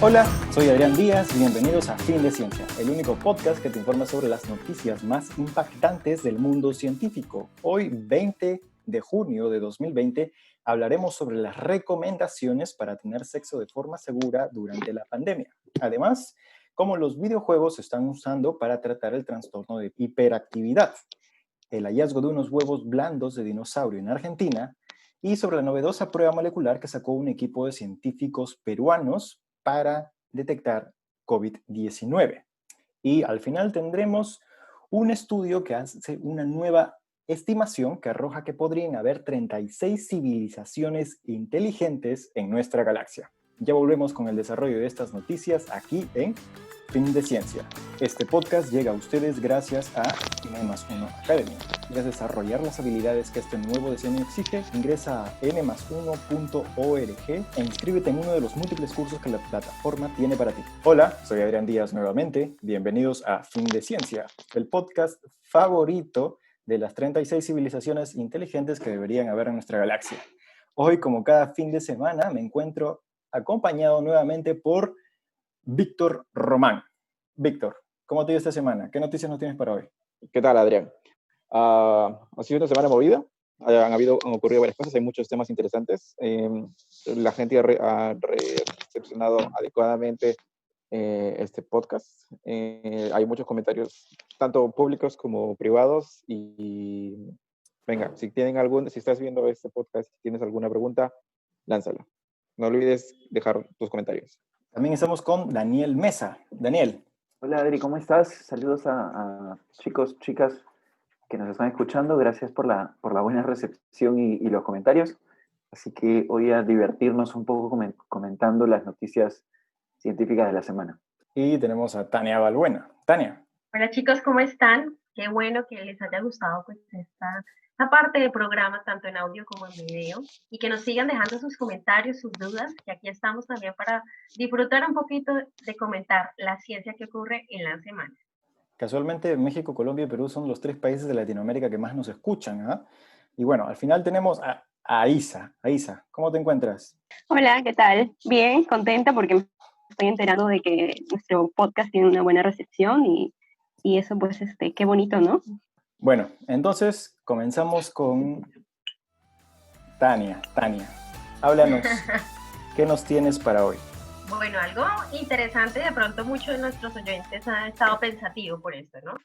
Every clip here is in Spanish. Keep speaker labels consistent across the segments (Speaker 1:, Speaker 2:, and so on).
Speaker 1: Hola, soy Adrián Díaz, bienvenidos a Fin de Ciencia, el único podcast que te informa sobre las noticias más impactantes del mundo científico. Hoy, 20 de junio de 2020, hablaremos sobre las recomendaciones para tener sexo de forma segura durante la pandemia. Además, cómo los videojuegos se están usando para tratar el trastorno de hiperactividad, el hallazgo de unos huevos blandos de dinosaurio en Argentina y sobre la novedosa prueba molecular que sacó un equipo de científicos peruanos para detectar COVID-19. Y al final tendremos un estudio que hace una nueva estimación que arroja que podrían haber 36 civilizaciones inteligentes en nuestra galaxia. Ya volvemos con el desarrollo de estas noticias aquí en Fin de Ciencia. Este podcast llega a ustedes gracias a N+1 Academy. ¿Quieres desarrollar las habilidades que este nuevo diseño exige? Ingresa a n+1.org e inscríbete en uno de los múltiples cursos que la plataforma tiene para ti. Hola, soy Adrián Díaz nuevamente. Bienvenidos a Fin de Ciencia, el podcast favorito de las 36 civilizaciones inteligentes que deberían haber en nuestra galaxia. Hoy, como cada fin de semana, me encuentro acompañado nuevamente por Víctor Román. Víctor, ¿cómo te ha ido esta semana? ¿Qué noticias nos tienes para hoy?
Speaker 2: ¿Qué tal, Adrián? Ha sido una semana movida. Han ocurrido varias cosas, hay muchos temas interesantes. La gente ha recepcionado adecuadamente este podcast. Hay muchos comentarios, tanto públicos como privados. Y venga, si estás viendo este podcast, si tienes alguna pregunta, lánzala. No olvides dejar tus comentarios.
Speaker 1: También estamos con Daniel Mesa. Daniel.
Speaker 3: Hola Adri, ¿cómo estás? Saludos a chicos, chicas que nos están escuchando. Gracias por la buena recepción y los comentarios. Así que hoy a divertirnos un poco comentando las noticias científicas de la semana.
Speaker 1: Y tenemos a Tania Balbuena. Tania.
Speaker 4: Hola chicos, ¿cómo están? Qué bueno que les haya gustado pues esta parte del programa, tanto en audio como en video, y que nos sigan dejando sus comentarios, sus dudas, que aquí estamos también para disfrutar un poquito de comentar la ciencia que ocurre en la semana.
Speaker 1: Casualmente, México, Colombia y Perú son los 3 países de Latinoamérica que más nos escuchan, ¿eh? Y bueno, al final tenemos a Isa. Isa, ¿cómo te encuentras?
Speaker 5: Hola, ¿qué tal? Bien, contenta porque me estoy enterando de que nuestro podcast tiene una buena recepción y eso pues qué bonito, ¿no?
Speaker 1: Bueno, entonces comenzamos con Tania. Tania, háblanos, ¿qué nos tienes para hoy?
Speaker 4: Bueno, algo interesante, de pronto muchos de nuestros oyentes han estado pensativos por esto, ¿no?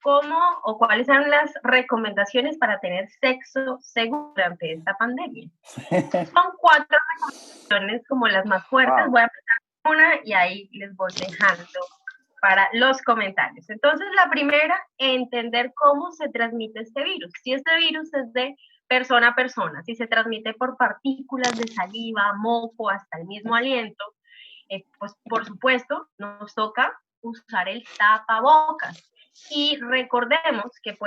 Speaker 4: ¿Cómo o cuáles son las recomendaciones para tener sexo seguro durante esta pandemia? Son 4 recomendaciones como las más fuertes. Voy a empezar con una y ahí les voy dejando para los comentarios. Entonces, la primera, entender cómo se transmite este virus. Si este virus es de persona a persona, si se transmite por partículas de saliva, moco, hasta el mismo aliento, pues por supuesto nos toca usar el tapabocas. Y recordemos que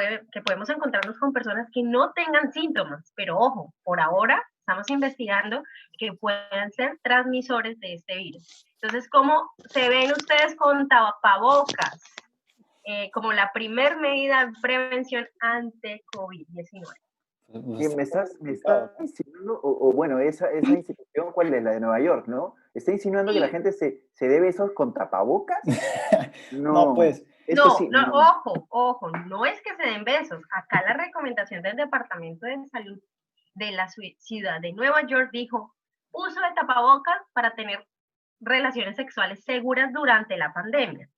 Speaker 4: podemos encontrarnos con personas que no tengan síntomas, pero ojo, por ahora estamos investigando que puedan ser transmisores de este virus. Entonces, ¿cómo se ven ustedes con tapabocas? Como la primer medida de prevención ante COVID-19.
Speaker 3: ¿Me estás insinuando, o bueno, esa institución, ¿cuál es? La de Nueva York, ¿no? ¿Está insinuando que la gente se dé besos con tapabocas?
Speaker 1: No, pues.
Speaker 4: Ojo, no es que se den besos. Acá la recomendación del Departamento de Salud de la ciudad de Nueva York dijo, uso de tapabocas para tener relaciones sexuales seguras durante la pandemia.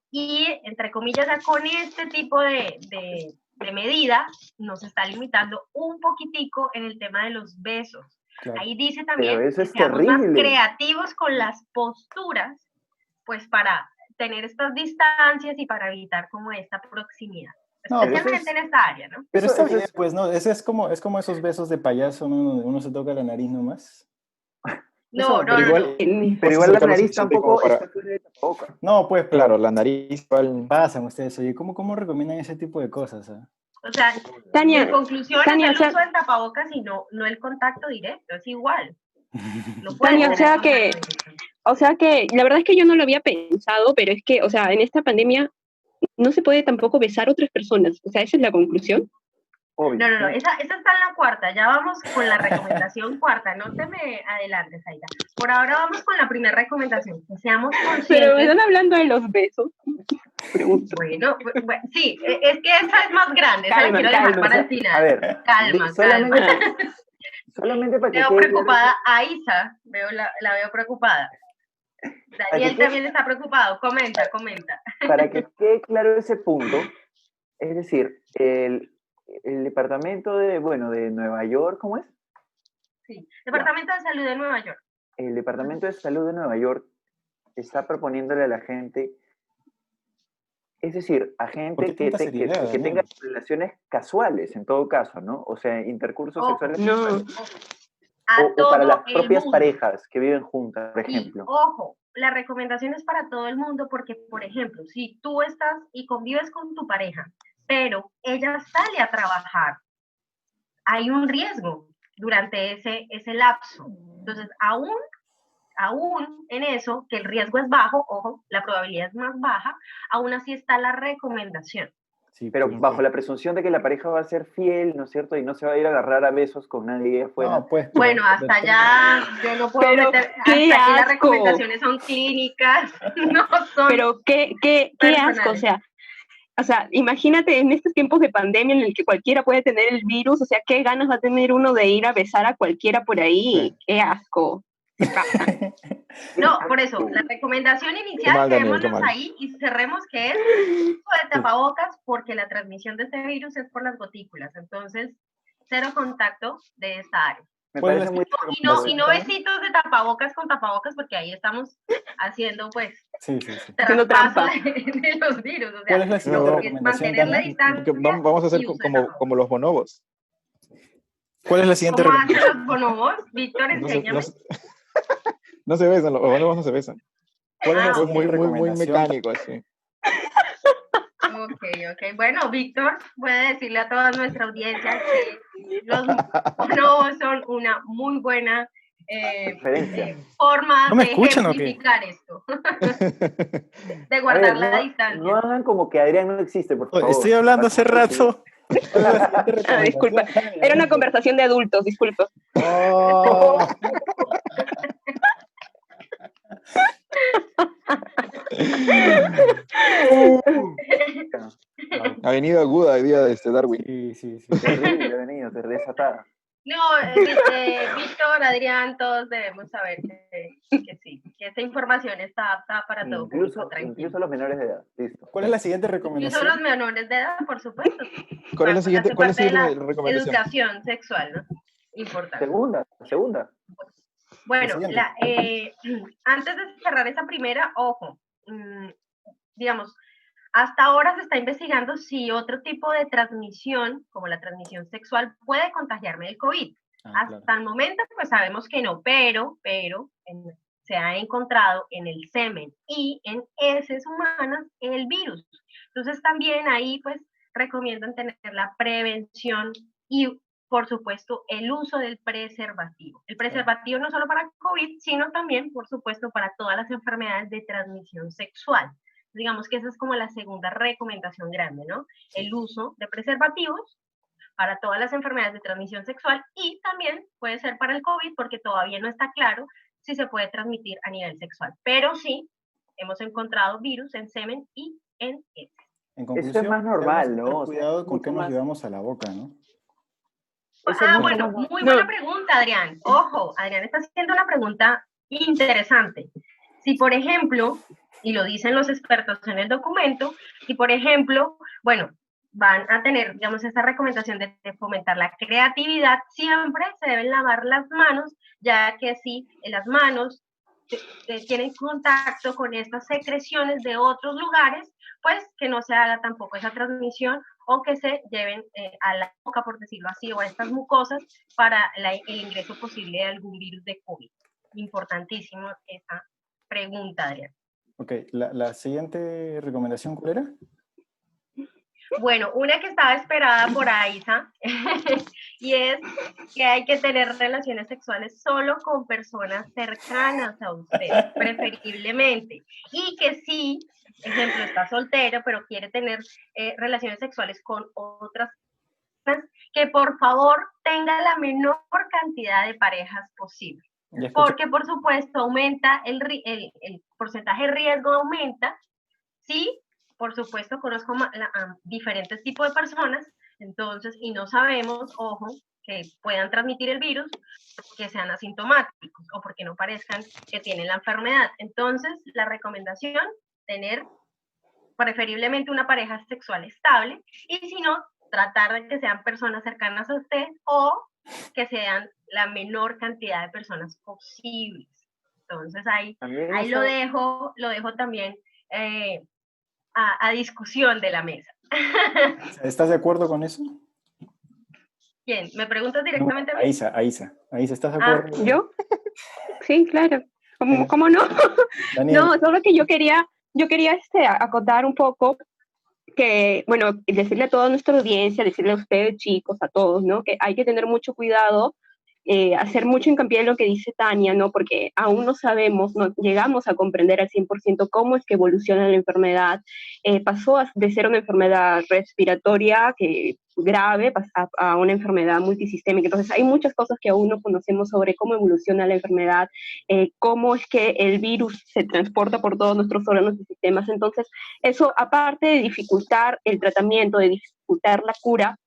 Speaker 4: Y, entre comillas, con este tipo de medida nos está limitando un poquitico en el tema de los besos. Claro. Ahí dice también que seamos más creativos con las posturas, pues para tener estas distancias y para evitar como esta proximidad. No, especialmente en esta área, ¿no?
Speaker 1: Pero está bien, pues, ¿no? Es como esos besos de payaso, ¿no? Donde uno se toca la nariz nomás.
Speaker 3: Pero igual la nariz tampoco está fuera de tapabocas.
Speaker 1: No, pues,
Speaker 2: claro, la nariz igual.
Speaker 1: Pasan ustedes, oye, ¿cómo recomiendan ese tipo de cosas?
Speaker 4: O sea, Tania, en conclusión, es el uso del tapabocas y no el contacto directo, es igual.
Speaker 5: Tania, o sea que la verdad es que yo no lo había pensado, pero es que, o sea, en esta pandemia no se puede tampoco besar a otras personas. O sea, esa es la conclusión.
Speaker 3: obvio.
Speaker 4: No, esa está en la cuarta, ya vamos con la recomendación cuarta, no te me adelantes, Aida. Por ahora vamos con la primera recomendación, que seamos
Speaker 5: Pero me
Speaker 4: conscientes.
Speaker 5: están hablando de los besos. Pregunto.
Speaker 4: Bueno, sí, es que esa es más grande, esa la
Speaker 5: Calma,
Speaker 4: quiero dejar
Speaker 5: calma.
Speaker 4: para el final.
Speaker 3: A ver,
Speaker 4: Calma.
Speaker 3: solamente para que
Speaker 4: Veo
Speaker 3: quede
Speaker 4: preocupada a Isa, la veo preocupada. Daniel también está preocupado, comenta.
Speaker 3: Para que quede claro ese punto, es decir, el departamento de Nueva York, ¿cómo es?
Speaker 4: Sí, Departamento de Salud de Nueva York.
Speaker 3: El Departamento de Salud de Nueva York está proponiéndole a la gente, es decir, a gente que tenga relaciones casuales, en todo caso, ¿no? O sea, intercursos sexuales.
Speaker 5: No.
Speaker 3: O para las propias parejas que viven juntas, por ejemplo.
Speaker 4: Ojo, la recomendación es para todo el mundo porque, por ejemplo, si tú estás y convives con tu pareja, pero ella sale a trabajar, hay un riesgo durante ese lapso. Entonces, aún en eso, que el riesgo es bajo, ojo, la probabilidad es más baja, aún así está la recomendación.
Speaker 1: Sí,
Speaker 3: pero bajo la presunción de que la pareja va a ser fiel, ¿no es cierto? Y no se va a ir a agarrar a besos con nadie afuera.
Speaker 1: No, pues,
Speaker 4: bueno, hasta allá yo no puedo meter, hasta aquí las recomendaciones son clínicas, no son.
Speaker 5: Pero qué asco, o sea, imagínate en estos tiempos de pandemia en el que cualquiera puede tener el virus, o sea, qué ganas va a tener uno de ir a besar a cualquiera por ahí, sí. Qué asco.
Speaker 4: No, por eso, la recomendación inicial, quedémonos ahí y cerremos que es uso de tapabocas porque la transmisión de este virus es por las gotículas, entonces cero contacto de esta área.
Speaker 3: Me parece muy
Speaker 4: y no besitos de tapabocas con tapabocas porque ahí estamos haciendo pues
Speaker 5: haciendo trampa
Speaker 4: de los virus, o sea,
Speaker 1: ¿cuál es la siguiente recomendación?
Speaker 4: Mantener la distancia.
Speaker 2: Vamos a hacer como los bonobos.
Speaker 1: ¿Cuál es la siguiente
Speaker 4: recomendación? ¿Cómo hacen los bonobos? Víctor, enséñame.
Speaker 2: No se besan, los bonobos no se besan.
Speaker 1: ¿Cuál es la siguiente
Speaker 2: muy mecánico así.
Speaker 4: Ok. Bueno, Víctor puede decirle a toda nuestra audiencia que los bonobos son una muy buena forma
Speaker 1: ¿No me
Speaker 4: de
Speaker 1: escuchan,
Speaker 4: ejemplificar esto. De guardar la distancia.
Speaker 3: No hagan como que Adrián no existe, por favor.
Speaker 1: Estoy hablando hace rato.
Speaker 5: Disculpa, era una conversación de adultos, disculpa.
Speaker 1: Oh.
Speaker 2: Ha venido aguda el día de Darwin.
Speaker 3: Sí. Terrible, ha venido, desatada.
Speaker 4: No, Víctor, Adrián, todos debemos saber que sí, que esta información está apta para todo.
Speaker 3: Incluso los menores de edad, listo.
Speaker 1: ¿Cuál es la siguiente recomendación?
Speaker 4: Incluso los menores de edad, por supuesto.
Speaker 2: ¿Cuál es la siguiente recomendación?
Speaker 4: Educación sexual, ¿no? Importante.
Speaker 3: Segunda.
Speaker 4: Bueno, antes de cerrar esa primera, ojo, digamos, hasta ahora se está investigando si otro tipo de transmisión, como la transmisión sexual, puede contagiarme del COVID. Hasta el momento, pues sabemos que no, pero se ha encontrado en el semen y en heces humanas el virus. Entonces también ahí, pues, recomiendan tener la prevención y, por supuesto, el uso del preservativo. El preservativo no solo para COVID, sino también, por supuesto, para todas las enfermedades de transmisión sexual. Digamos que esa es como la segunda recomendación grande, ¿no? El uso de preservativos para todas las enfermedades de transmisión sexual y también puede ser para el COVID porque todavía no está claro si se puede transmitir a nivel sexual. Pero sí, hemos encontrado virus en semen y en heces.
Speaker 1: En conclusión,
Speaker 3: eso es más normal, ¿no?
Speaker 1: Cuidado con qué nos llevamos a la boca, ¿no?
Speaker 4: Bueno, muy buena pregunta, Adrián. Ojo, Adrián está haciendo una pregunta interesante. Si, por ejemplo, y lo dicen los expertos en el documento, si, por ejemplo, bueno, van a tener, digamos, esta recomendación de fomentar la creatividad, siempre se deben lavar las manos, ya que si las manos tienen contacto con estas secreciones de otros lugares, pues que no se haga tampoco esa transmisión o que se lleven a la boca, por decirlo así, o a estas mucosas para el ingreso posible de algún virus de COVID. Importantísimo esa pregunta, Adrián.
Speaker 1: Ok, ¿la siguiente recomendación cuál era?
Speaker 4: Bueno, una que estaba esperada por Aiza y es que hay que tener relaciones sexuales solo con personas cercanas a usted, preferiblemente. Y que si, ejemplo, está soltero, pero quiere tener relaciones sexuales con otras que por favor tenga la menor cantidad de parejas posible. Porque, por supuesto, aumenta el porcentaje de riesgo aumenta. Sí, por supuesto, conozco a diferentes tipos de personas, entonces, y no sabemos, ojo, que puedan transmitir el virus, que sean asintomáticos o porque no parezcan que tienen la enfermedad. Entonces, la recomendación, tener preferiblemente una pareja sexual estable, y si no, tratar de que sean personas cercanas a usted o que sean la menor cantidad de personas posibles. Entonces, ahí lo dejo también a discusión de la mesa.
Speaker 1: ¿Estás de acuerdo con eso?
Speaker 4: ¿Quién? ¿Me preguntas directamente a mí?
Speaker 1: Aisa, ¿estás de acuerdo?
Speaker 5: ¿Yo? Sí, claro. ¿Cómo no?
Speaker 1: Daniel.
Speaker 5: No, solo que yo quería acotar un poco que, bueno, decirle a toda nuestra audiencia, decirle a ustedes chicos, a todos, ¿no? Que hay que tener mucho cuidado, hacer mucho hincapié en lo que dice Tania, ¿no? Porque aún no sabemos, no llegamos a comprender al 100% cómo es que evoluciona la enfermedad. Pasó de ser una enfermedad respiratoria grave a una enfermedad multisistémica. Entonces hay muchas cosas que aún no conocemos sobre cómo evoluciona la enfermedad, cómo es que el virus se transporta por todos nuestros órganos y sistemas. Entonces eso, aparte de dificultar el tratamiento, de dificultar la cura,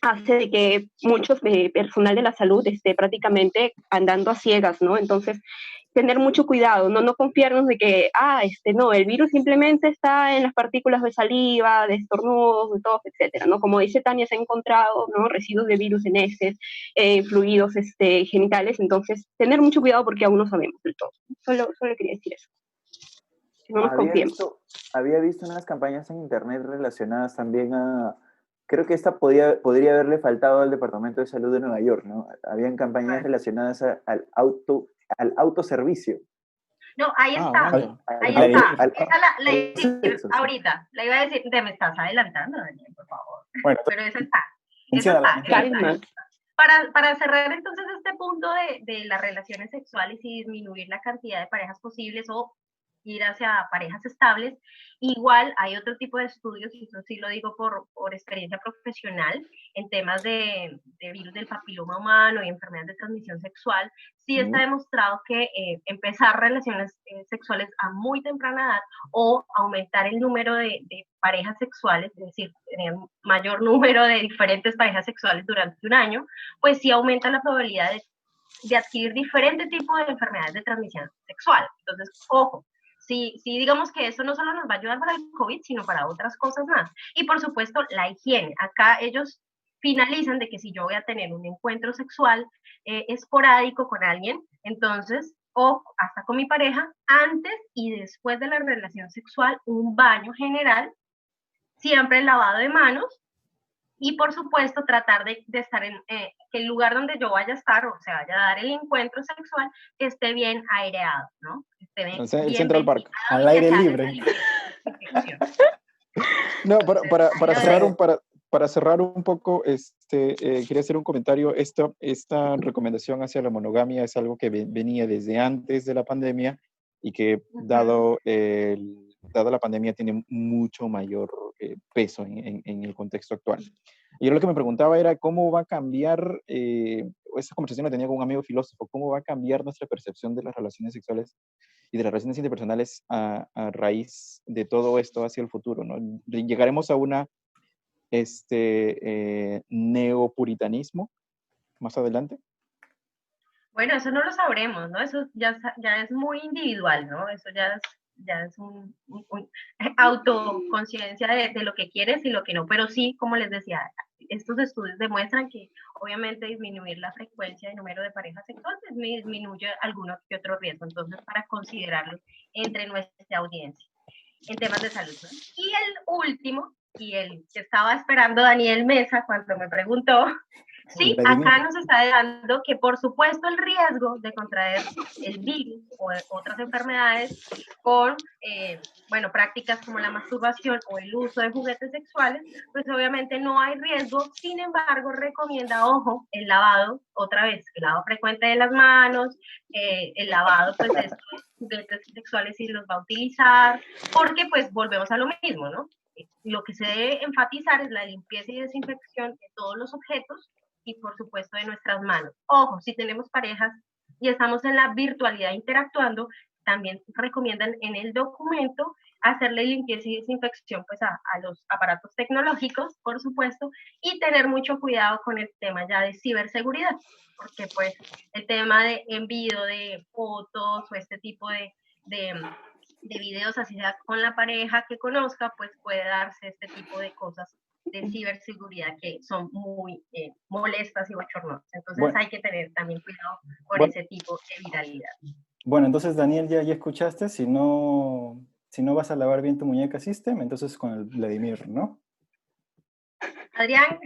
Speaker 5: hace de que muchos personal de la salud esté prácticamente andando a ciegas, ¿no? Entonces, tener mucho cuidado, no confiarnos de que, no, el virus simplemente está en las partículas de saliva, de estornudos, de tos, etcétera, ¿no? Como dice Tania, se han encontrado, ¿no? Residuos de virus en heces, fluidos genitales, entonces, tener mucho cuidado porque aún no sabemos del todo. Solo quería decir eso. No nos confiemos.
Speaker 3: Había visto unas campañas en internet relacionadas también a... Creo que esta podría haberle faltado al Departamento de Salud de Nueva York, ¿no? Habían campañas relacionadas al autoservicio.
Speaker 4: No, ahí está.
Speaker 2: Bueno.
Speaker 4: Ahí está. Esa la iba a decir ahorita. La iba a decir, te me estás adelantando, Daniel, por favor.
Speaker 1: Bueno,
Speaker 4: pero esa está. Esa está. Para cerrar entonces este punto de las relaciones sexuales y disminuir la cantidad de parejas posibles o ir hacia parejas estables, igual hay otro tipo de estudios, y eso sí lo digo por experiencia profesional, en temas de virus del papiloma humano y enfermedades de transmisión sexual. Sí está demostrado que empezar relaciones sexuales a muy temprana edad o aumentar el número de parejas sexuales, es decir, tener mayor número de diferentes parejas sexuales durante un año, pues sí aumenta la probabilidad de adquirir diferentes tipos de enfermedades de transmisión sexual. Entonces, ojo, sí, digamos que eso no solo nos va a ayudar para el COVID, sino para otras cosas más. Y por supuesto, la higiene. Acá ellos finalizan de que si yo voy a tener un encuentro sexual esporádico con alguien, entonces, o hasta con mi pareja, antes y después de la relación sexual, un baño general, siempre el lavado de manos, y por supuesto tratar de estar en que el lugar donde yo vaya a estar o se vaya a dar el encuentro sexual esté bien aireado, ¿no? Esté bien,
Speaker 2: el Central Park.
Speaker 1: Al aire libre.
Speaker 2: No, para cerrar un poco, quería hacer un comentario. Esta recomendación hacia la monogamia es algo que venía desde antes de la pandemia y que dado la pandemia tiene mucho mayor peso en el contexto actual. Y yo lo que me preguntaba era cómo va a cambiar, esa conversación la tenía con un amigo filósofo, cómo va a cambiar nuestra percepción de las relaciones sexuales y de las relaciones interpersonales a raíz de todo esto hacia el futuro, ¿no? Llegaremos a una neopuritanismo más adelante.
Speaker 4: Bueno, eso no lo sabremos, ¿no? Eso ya es muy individual, ¿no? Eso ya es un autoconciencia de lo que quieres y lo que no, pero sí, como les decía, estos estudios demuestran que obviamente disminuir la frecuencia de número de parejas sexuales disminuye alguno que otro riesgo, entonces para considerarlo entre nuestra audiencia en temas de salud, ¿no? Y el último, y el que estaba esperando Daniel Mesa cuando me preguntó, sí, acá nos está dando que por supuesto el riesgo de contraer el virus o otras enfermedades con, prácticas como la masturbación o el uso de juguetes sexuales, pues obviamente no hay riesgo, sin embargo recomienda, ojo, el lavado, otra vez, el lavado frecuente de las manos, el lavado pues de estos juguetes sexuales si los va a utilizar, porque pues volvemos a lo mismo, ¿no? lo que se debe enfatizar es la limpieza y desinfección de todos los objetos y por supuesto de nuestras manos. Ojo, si tenemos parejas y estamos en la virtualidad interactuando, también recomiendan en el documento hacerle limpieza y desinfección pues a los aparatos tecnológicos, por supuesto, y tener mucho cuidado con el tema ya de ciberseguridad, porque pues el tema de envío de fotos o este tipo de videos, así sea con la pareja que conozca, pues puede darse este tipo de cosas de ciberseguridad que son muy molestas y bochornosas. Entonces
Speaker 1: Bueno.
Speaker 4: hay que tener también cuidado con ese tipo de viralidad.
Speaker 1: Bueno, entonces Daniel, ya escuchaste, si no vas a lavar bien tu muñeca System, entonces con el Vladimir, ¿no?
Speaker 4: Adrián.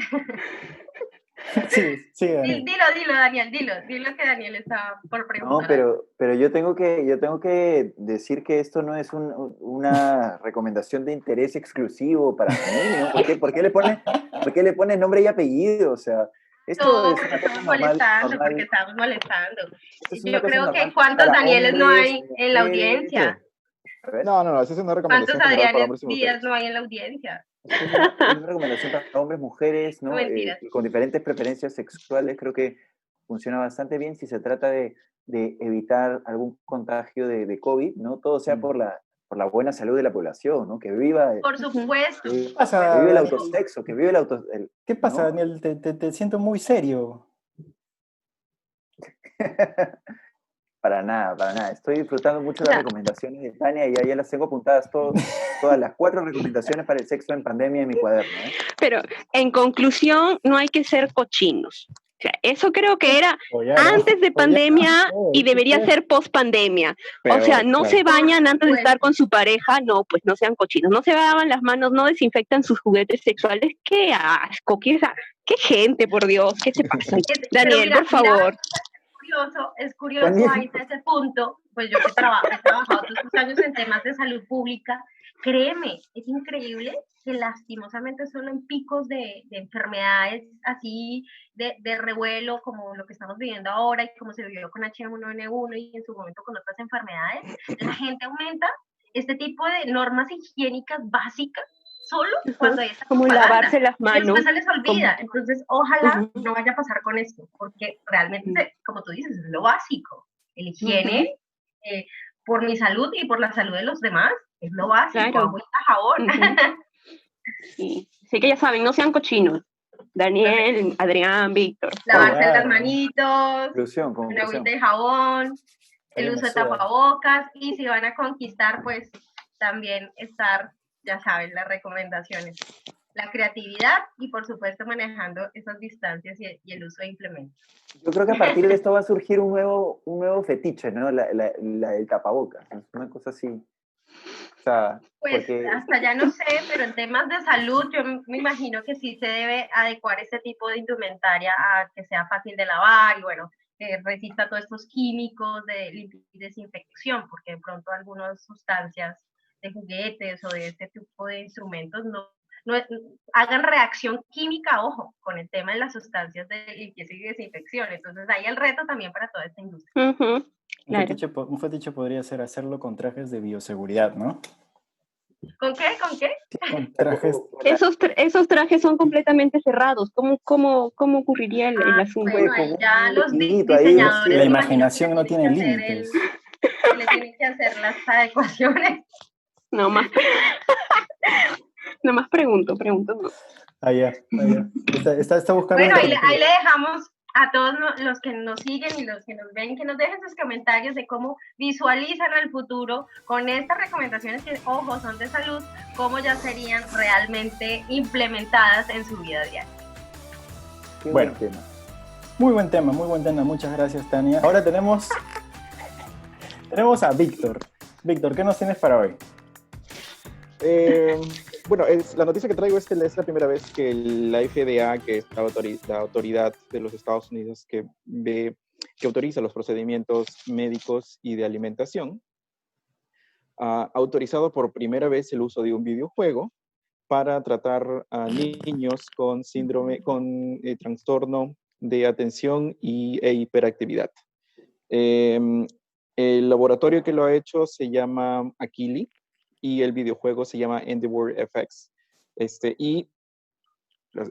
Speaker 1: Sí, Daniel.
Speaker 4: Dilo, Daniel, dilo que Daniel está por preguntar.
Speaker 3: No, pero yo tengo que decir que esto no es una recomendación de interés exclusivo para mí, ¿no? ¿Por qué le pone nombre y apellido? O sea, esto
Speaker 4: no,
Speaker 3: es
Speaker 4: porque
Speaker 3: una cosa
Speaker 4: estamos
Speaker 3: normal,
Speaker 4: molestando, porque estamos molestando.
Speaker 3: Yo
Speaker 4: creo que ¿cuántos Danieles no hay en la audiencia?
Speaker 2: No, esa es una recomendación
Speaker 4: ¿Cuántos
Speaker 2: general para
Speaker 4: Adrianes
Speaker 2: hombres y
Speaker 4: Díaz
Speaker 2: mujeres.
Speaker 4: no hay en la audiencia?
Speaker 3: Es una recomendación para hombres, mujeres, ¿no?
Speaker 4: Mentiras.
Speaker 3: Con diferentes preferencias sexuales. Creo que funciona bastante bien si se trata de evitar algún contagio de COVID, ¿no? Todo sea por la buena salud de la población, ¿no? Que viva,
Speaker 4: Por supuesto.
Speaker 1: ¿Qué pasa,
Speaker 3: que vive el
Speaker 1: Daniel?
Speaker 3: autosexo, que vive
Speaker 1: ¿Qué pasa,
Speaker 3: ¿no?
Speaker 1: Daniel? Te siento muy serio.
Speaker 3: Para nada. Estoy disfrutando mucho las recomendaciones de Tania y ya las tengo apuntadas todas las 4 recomendaciones para el sexo en pandemia en mi cuaderno, ¿eh?
Speaker 5: Pero en conclusión, no hay que ser cochinos. O sea, eso creo que era antes de pandemia y debería ser post pandemia. O sea, no se bañan antes de estar con su pareja, no, pues no sean cochinos. No se lavan las manos, no desinfectan sus juguetes sexuales. ¡Qué asco! ¡Qué gente, por Dios! ¿Qué se pasa? Daniel, mira, por favor.
Speaker 4: Es curioso ahí a ese punto, pues yo que he trabajado todos estos años en temas de salud pública, créeme, es increíble que lastimosamente solo en picos de enfermedades así de revuelo como lo que estamos viviendo ahora y como se vivió con H1N1 y en su momento con otras enfermedades, la gente aumenta este tipo de normas higiénicas básicas solo cuando hay esta
Speaker 5: como lavarse las manos.
Speaker 4: Y después se les olvida. Entonces, ojalá no vaya a pasar con esto, porque realmente, como tú dices, es lo básico. El higiene, por mi salud y por la salud de los demás, es lo básico.
Speaker 5: Claro.
Speaker 4: Agua y jabón.
Speaker 5: Sí. Así que ya saben, no sean cochinos. Daniel, Adrián, Víctor.
Speaker 4: Lavarse las manitos,
Speaker 3: Conclusión.
Speaker 4: una agüita de jabón, el uso de tapabocas, y si van a conquistar, pues también estar, ya saben, las recomendaciones. La creatividad y, por supuesto, manejando esas distancias y el uso de implementos.
Speaker 3: Yo creo que a partir de esto va a surgir un nuevo fetiche, ¿no? La del tapabocas. Es una cosa así. O sea,
Speaker 4: pues
Speaker 3: porque...
Speaker 4: hasta ya no sé, pero en temas de salud yo me imagino que sí se debe adecuar ese tipo de indumentaria a que sea fácil de lavar y bueno, que resista todos estos químicos de limpieza y desinfección, porque de pronto algunas sustancias de juguetes o de este tipo de instrumentos no hagan reacción química, ojo, con el tema de las sustancias de limpieza y desinfección. Entonces ahí el reto también para toda esta industria.
Speaker 5: Claro.
Speaker 1: Un fetiche podría ser hacerlo con trajes de bioseguridad, ¿no?
Speaker 4: ¿Con qué?
Speaker 1: Con trajes.
Speaker 5: Esos trajes son completamente cerrados. ¿Cómo ocurriría el asunto?
Speaker 4: Bueno, ahí ya los diseñadores...
Speaker 1: La imaginación no tiene límites.
Speaker 4: Le tienen que hacer las adecuaciones.
Speaker 5: No más pregunto.
Speaker 1: Ya. Está buscando.
Speaker 4: Bueno, ahí le dejamos a todos los que nos siguen y los que nos ven, que nos dejen sus comentarios de cómo visualizan el futuro con estas recomendaciones que, ojo, son de salud, cómo ya serían realmente implementadas en su vida diaria.
Speaker 1: Bueno, muy buen tema, muchas gracias, Tania. Ahora tenemos a Víctor. Víctor, ¿qué nos tienes para hoy?
Speaker 2: Bueno, la noticia que traigo es que es la primera vez que la FDA, que es la autoridad de los Estados Unidos que autoriza los procedimientos médicos y de alimentación, ha autorizado por primera vez el uso de un videojuego para tratar a niños con trastorno de atención e hiperactividad. El laboratorio que lo ha hecho se llama Akili y el videojuego se llama Endeavor FX. Y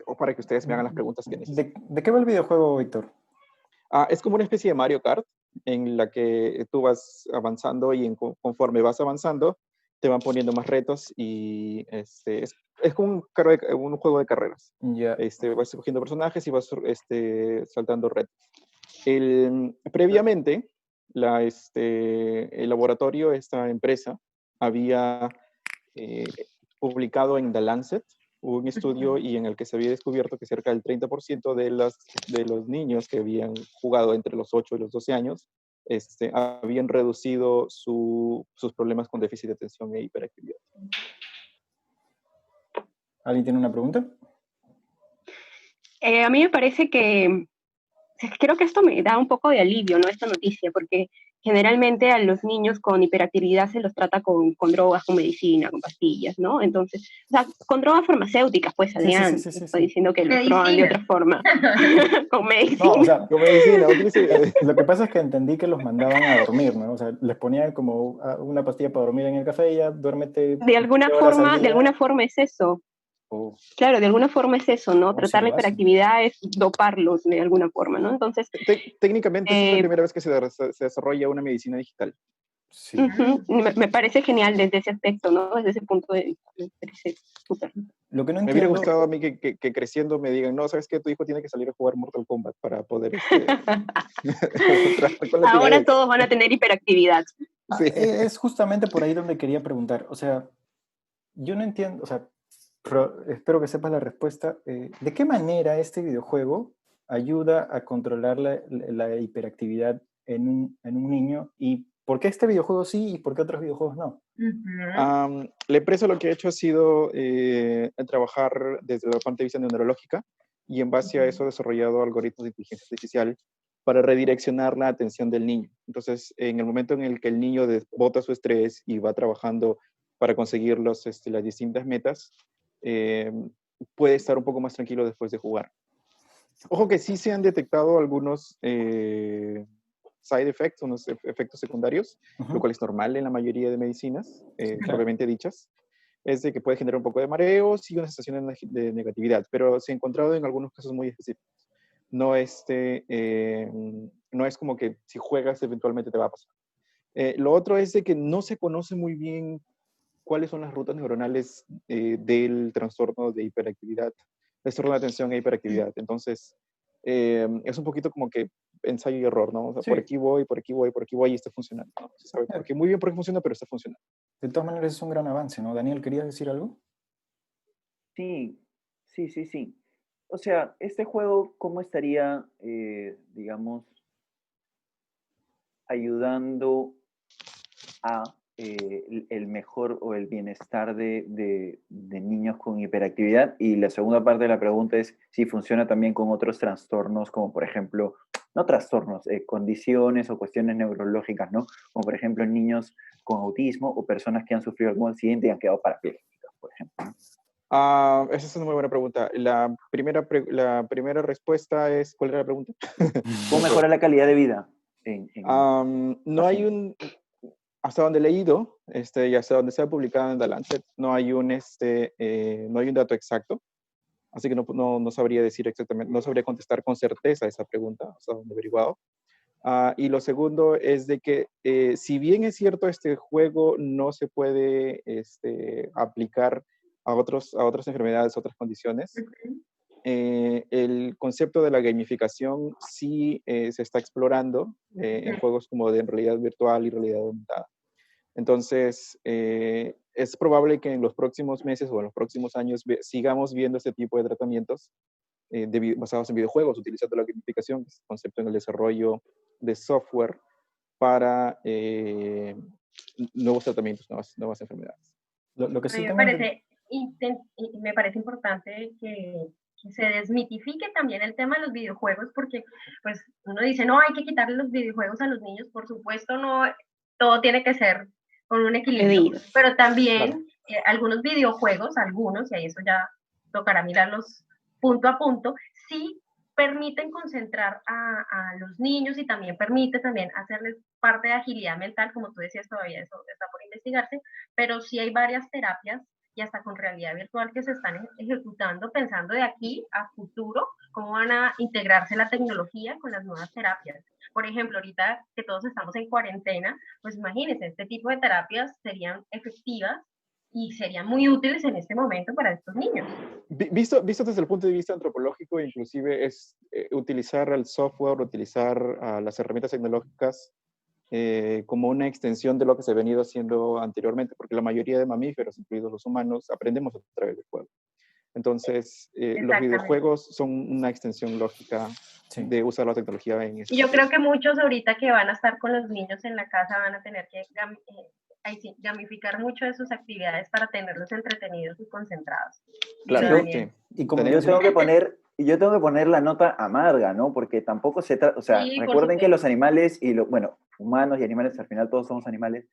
Speaker 2: o para que ustedes me hagan las preguntas que necesiten.
Speaker 1: ¿De qué va el videojuego, Víctor?
Speaker 2: Es como una especie de Mario Kart en la que tú vas avanzando y conforme vas avanzando te van poniendo más retos y es como un juego de carreras.
Speaker 1: Ya.
Speaker 2: Vas escogiendo personajes y vas saltando retos. Previamente, el laboratorio, esta empresa, había publicado en The Lancet un estudio y en el que se había descubierto que cerca del 30% de los niños que habían jugado entre los 8 y los 12 años habían reducido sus problemas con déficit de atención e hiperactividad.
Speaker 1: ¿Alguien tiene una pregunta?
Speaker 5: A mí me parece que creo que esto me da un poco de alivio, ¿no? Esta noticia, porque generalmente a los niños con hiperactividad se los trata con drogas, con medicina, con pastillas, ¿no? Entonces, o sea, con drogas farmacéuticas, pues, Adrián,
Speaker 1: Sí.
Speaker 5: estoy diciendo que los proban de otra forma, con medicina.
Speaker 1: No, o sea,
Speaker 2: con medicina,
Speaker 1: lo que pasa es que entendí que los mandaban a dormir, ¿no? O sea, les ponían como una pastilla para dormir en el café y ya duérmete
Speaker 5: De alguna
Speaker 1: 20 horas al
Speaker 5: forma es eso.
Speaker 1: Oh.
Speaker 5: Claro, de alguna forma es eso, ¿no? Tratar
Speaker 1: sí
Speaker 5: la hiperactividad es doparlos de alguna forma, ¿no? Entonces...
Speaker 2: Técnicamente es la primera vez que se desarrolla una medicina digital.
Speaker 1: Sí.
Speaker 5: Me parece genial desde ese aspecto, ¿no? Desde ese punto de vista, me parece súper.
Speaker 1: Lo que no
Speaker 2: me
Speaker 1: entiendo...
Speaker 2: hubiera gustado a mí que creciendo me digan, no, ¿sabes qué? Tu hijo tiene que salir a jugar Mortal Kombat para poder...
Speaker 5: Ahora todos van a tener hiperactividad.
Speaker 1: Sí. Es justamente por ahí donde quería preguntar. O sea, yo no entiendo, o sea, espero que sepas la respuesta. ¿De qué manera este videojuego ayuda a controlar la hiperactividad en un niño? ¿Y por qué este videojuego sí y por qué otros videojuegos no?
Speaker 2: La empresa lo que ha hecho ha sido trabajar desde la parte de vista neurológica y en base a eso ha desarrollado algoritmos de inteligencia artificial para redireccionar la atención del niño. Entonces, en el momento en el que el niño bota su estrés y va trabajando para conseguir las distintas metas, puede estar un poco más tranquilo después de jugar. Ojo que sí se han detectado algunos side effects, unos efectos secundarios, lo cual es normal en la mayoría de medicinas, propiamente dichas, es de que puede generar un poco de mareos y una sensación de negatividad, pero se ha encontrado en algunos casos muy específicos. No, no es como que si juegas eventualmente te va a pasar. Lo otro es de que no se conoce muy bien cuáles son las rutas neuronales del trastorno de hiperactividad, trastorno de atención e hiperactividad. Entonces, es un poquito como que ensayo y error, ¿no? O sea, por aquí voy y está funcionando, ¿no? Se sabe porque muy bien por qué funciona, pero está funcionando.
Speaker 1: De todas maneras es un gran avance, ¿no? Daniel, ¿querías decir algo?
Speaker 3: Sí. O sea, este juego, ¿cómo estaría, digamos, ayudando a el mejor o el bienestar de niños con hiperactividad? Y la segunda parte de la pregunta es si funciona también con otros trastornos, como por ejemplo, no trastornos, condiciones o cuestiones neurológicas, ¿no? Como por ejemplo niños con autismo o personas que han sufrido algún accidente y han quedado parapléjicas, por ejemplo.
Speaker 2: Esa es una muy buena pregunta. La primera respuesta es, ¿cuál era la pregunta?
Speaker 3: ¿Cómo mejora la calidad de vida?
Speaker 2: No hay un... Hasta donde he leído, y hasta donde se ha publicado en The Lancet, no hay un dato exacto, así que no sabría decir exactamente, no sabría contestar con certeza esa pregunta, hasta donde he averiguado. Y lo segundo es de que, si bien es cierto, este juego no se puede aplicar a otras enfermedades, otras condiciones, el concepto de la gamificación sí se está explorando en juegos como de realidad virtual y realidad aumentada. Entonces, es probable que en los próximos meses o en los próximos años sigamos viendo este tipo de tratamientos basados en videojuegos, utilizando la gamificación, que es el concepto en el desarrollo de software para nuevos tratamientos, nuevas enfermedades.
Speaker 1: Lo que
Speaker 4: A
Speaker 1: sí
Speaker 4: mí me parece importante que se desmitifique también el tema de los videojuegos, porque pues uno dice, no, hay que quitarle los videojuegos a los niños, por supuesto, no, todo tiene que ser con un equilibrio, pero también algunos videojuegos, y ahí eso ya tocará mirarlos punto a punto, sí permiten concentrar a los niños y también permite también hacerles parte de agilidad mental, como tú decías, todavía eso está por investigarse, pero sí hay varias terapias y hasta con realidad virtual que se están ejecutando pensando de aquí a futuro cómo van a integrarse la tecnología con las nuevas terapias. Por ejemplo, ahorita que todos estamos en cuarentena, pues imagínense, este tipo de terapias serían efectivas y serían muy útiles en este momento para estos niños.
Speaker 2: Visto desde el punto de vista antropológico, inclusive es utilizar el software, utilizar las herramientas tecnológicas como una extensión de lo que se ha venido haciendo anteriormente, porque la mayoría de mamíferos, incluidos los humanos, aprendemos a través del juego. Entonces, los videojuegos son una extensión lógica de usar la tecnología en eso.
Speaker 4: Y yo creo que muchos ahorita que van a estar con los niños en la casa van a tener que gamificar mucho de sus actividades para tenerlos entretenidos y concentrados.
Speaker 3: Claro,
Speaker 2: sí.
Speaker 1: Y como
Speaker 3: yo tengo que poner la nota amarga, ¿no? Porque tampoco se trata, o sea,
Speaker 4: Sí,
Speaker 3: recuerden que los animales y bueno, humanos y animales, al final todos somos animales,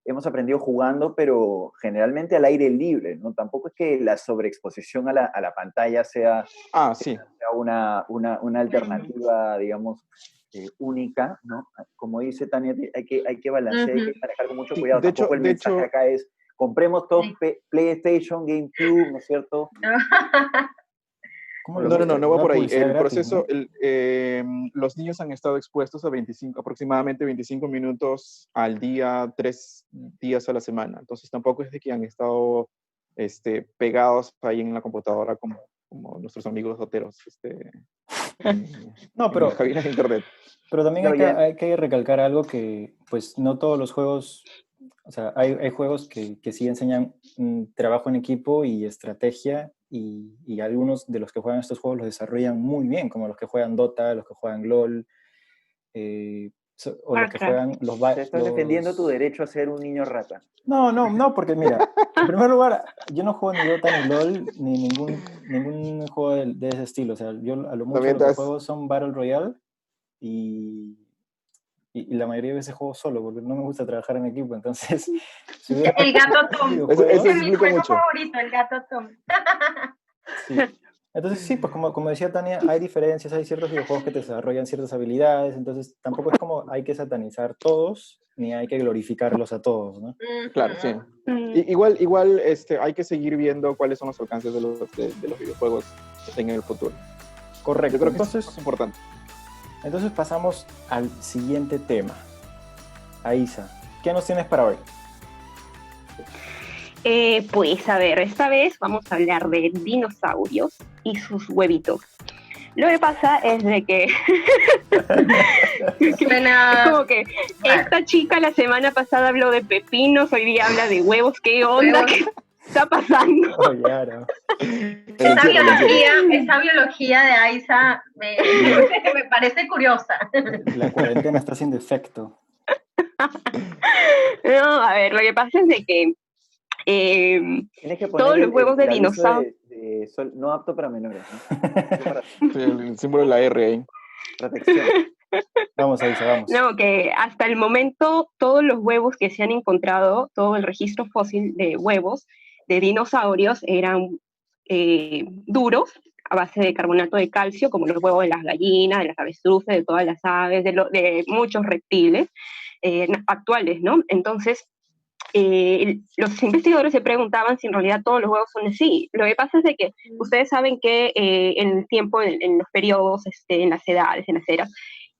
Speaker 3: hemos aprendido jugando, pero generalmente al aire libre, ¿no? Tampoco es que la sobreexposición a la pantalla sea,
Speaker 2: Sí.
Speaker 3: sea una alternativa, digamos, única, ¿no? Como dice Tania, hay que balancear, hay que manejar con mucho cuidado. Tampoco el mensaje acá es, compremos todos PlayStation, GameCube, ¿no es cierto?
Speaker 2: No va por ahí. El proceso, los niños han estado expuestos a aproximadamente 25 minutos al día, 3 días a la semana. Entonces tampoco es de que han estado pegados ahí en la computadora como nuestros amigos doteros.
Speaker 1: No, pero
Speaker 2: en cabinas de internet.
Speaker 1: Pero también hay que recalcar algo que, pues, no todos los juegos, o sea, hay juegos que sí enseñan trabajo en equipo y estrategia, y algunos de los que juegan estos juegos los desarrollan muy bien, como los que juegan Dota, los que juegan LOL, o los que juegan los...
Speaker 3: Te estás defendiendo tu derecho a ser un niño rata.
Speaker 1: No, porque mira, en primer lugar, yo no juego ni Dota ni LOL, ni ningún juego de ese estilo. O sea, yo a lo mucho lo que juego son Battle Royale, y la mayoría de veces juego solo, porque no me gusta trabajar en equipo. Entonces, si hubiera
Speaker 4: el gato Tom.
Speaker 2: Eso
Speaker 4: es mi juego
Speaker 2: mucho.
Speaker 4: favorito, el gato Tom.
Speaker 1: Sí. Entonces sí, pues como decía Tania, hay diferencias, hay ciertos videojuegos que te desarrollan ciertas habilidades, entonces tampoco es como hay que satanizar todos, ni hay que glorificarlos a todos, ¿no?
Speaker 2: Claro, sí. Igual hay que seguir viendo cuáles son los alcances de los videojuegos en el futuro.
Speaker 1: Correcto.
Speaker 2: Yo creo que entonces, es importante.
Speaker 1: Entonces pasamos al siguiente tema. Aisa, ¿qué nos tienes para hoy?
Speaker 5: Pues a ver, esta vez vamos a hablar de dinosaurios y sus huevitos. Lo que pasa es de que como que esta chica la semana pasada habló de pepinos, hoy día habla de huevos. ¿Qué onda? ¿Qué está pasando?
Speaker 1: Oh, claro.
Speaker 4: Esa biología de Aisa me parece curiosa.
Speaker 1: La cuarentena está haciendo efecto.
Speaker 5: No, a ver, lo que pasa es de que todos los huevos de dinosaurio
Speaker 3: no apto para menores,
Speaker 2: ¿no? Sí, el símbolo de la R ahí.
Speaker 3: Protección.
Speaker 1: Vamos, Aisa, vamos.
Speaker 5: No, que hasta el momento todos los huevos que se han encontrado, todo el registro fósil de huevos de dinosaurios eran duros, a base de carbonato de calcio, como los huevos de las gallinas, de las avestruces, de todas las aves, de muchos reptiles actuales, ¿no? Entonces, los investigadores se preguntaban si en realidad todos los huevos son así. Lo que pasa es de que ustedes saben que en el tiempo, en los periodos, en las edades, en las eras,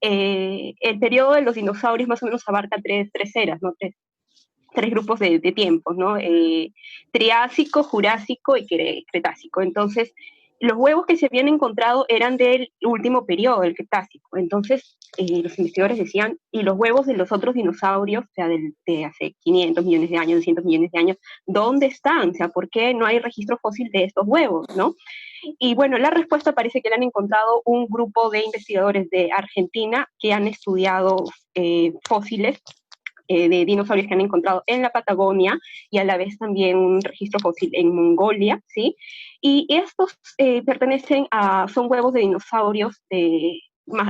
Speaker 5: el periodo de los dinosaurios más o menos abarca tres eras, ¿no? Tres grupos de tiempos, ¿no? Triásico, Jurásico y Cretácico. Entonces, los huevos que se habían encontrado eran del último periodo, el Cretácico. Entonces, los investigadores decían, ¿y los huevos de los otros dinosaurios, o sea, de hace 500 millones de años, 200 millones de años, dónde están? O sea, ¿por qué no hay registro fósil de estos huevos, no? Y bueno, la respuesta parece que la han encontrado un grupo de investigadores de Argentina que han estudiado fósiles de dinosaurios que han encontrado en la Patagonia y a la vez también un registro fósil en Mongolia, ¿sí? Y estos son huevos de dinosaurios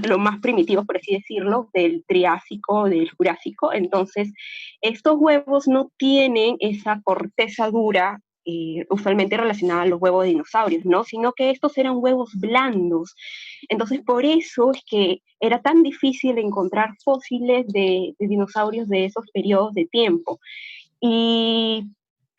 Speaker 5: los más primitivos, por así decirlo, del Triásico, del Jurásico. Entonces, estos huevos no tienen esa corteza dura usualmente relacionada a los huevos de dinosaurios, ¿no? Sino que estos eran huevos blandos. Entonces, por eso es que era tan difícil encontrar fósiles de dinosaurios de esos periodos de tiempo. Y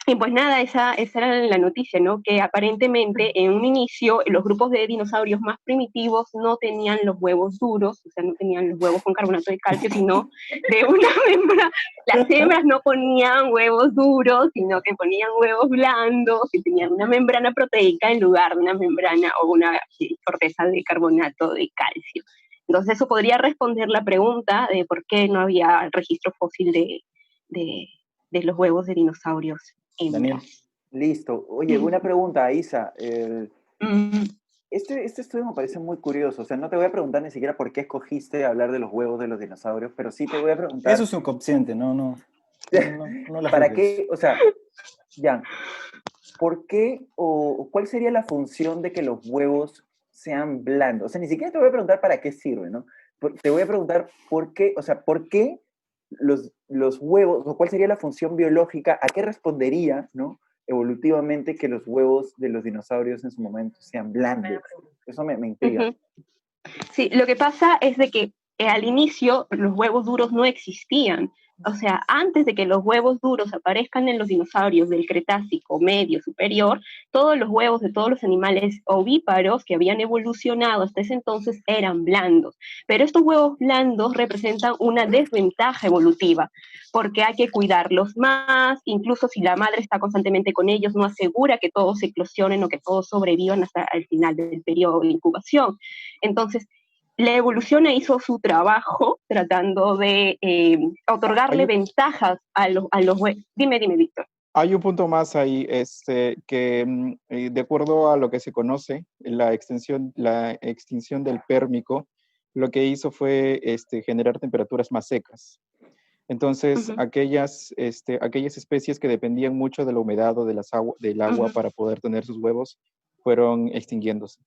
Speaker 5: Y pues nada, esa era la noticia, ¿no? Que aparentemente en un inicio los grupos de dinosaurios más primitivos no tenían los huevos duros, o sea, no tenían los huevos con carbonato de calcio, sino de una hembra. Las hembras no ponían huevos duros, sino que ponían huevos blandos y tenían una membrana proteica en lugar de una membrana o una corteza de carbonato de calcio. Entonces eso podría responder la pregunta de por qué no había registro fósil de los huevos de dinosaurios.
Speaker 1: Daniel.
Speaker 3: Listo. Oye, una pregunta, Isa.
Speaker 5: Mm.
Speaker 3: Este estudio me parece muy curioso. O sea, no te voy a preguntar ni siquiera por qué escogiste hablar de los huevos de los dinosaurios, pero sí te voy a preguntar.
Speaker 1: Eso es subconsciente, no la
Speaker 3: ¿Para
Speaker 1: juzgues.
Speaker 3: qué? O sea, ya. ¿Por qué o cuál sería la función de que los huevos sean blandos? O sea, ni siquiera te voy a preguntar para qué sirve, ¿no? Te voy a preguntar por qué, o sea, ¿por qué los huevos, o cuál sería la función biológica, a qué respondería, ¿no? Evolutivamente que los huevos de los dinosaurios en su momento sean blandos. Eso me intriga.
Speaker 5: Uh-huh. Sí, lo que pasa es de que al inicio los huevos duros no existían. O sea, antes de que los huevos duros aparezcan en los dinosaurios del Cretácico medio superior, todos los huevos de todos los animales ovíparos que habían evolucionado hasta ese entonces eran blandos. Pero estos huevos blandos representan una desventaja evolutiva, porque hay que cuidarlos más, incluso si la madre está constantemente con ellos, no asegura que todos eclosionen o que todos sobrevivan hasta el final del periodo de incubación. Entonces, la evolución hizo su trabajo tratando de otorgarle ventajas a los huevos. Dime, Víctor.
Speaker 2: Hay un punto más ahí, que de acuerdo a lo que se conoce, la extinción del Pérmico, lo que hizo fue generar temperaturas más secas. Entonces,
Speaker 5: Uh-huh.
Speaker 2: aquellas especies que dependían mucho de la humedad o del agua
Speaker 5: Uh-huh.
Speaker 2: para poder tener sus huevos, fueron extinguiéndose.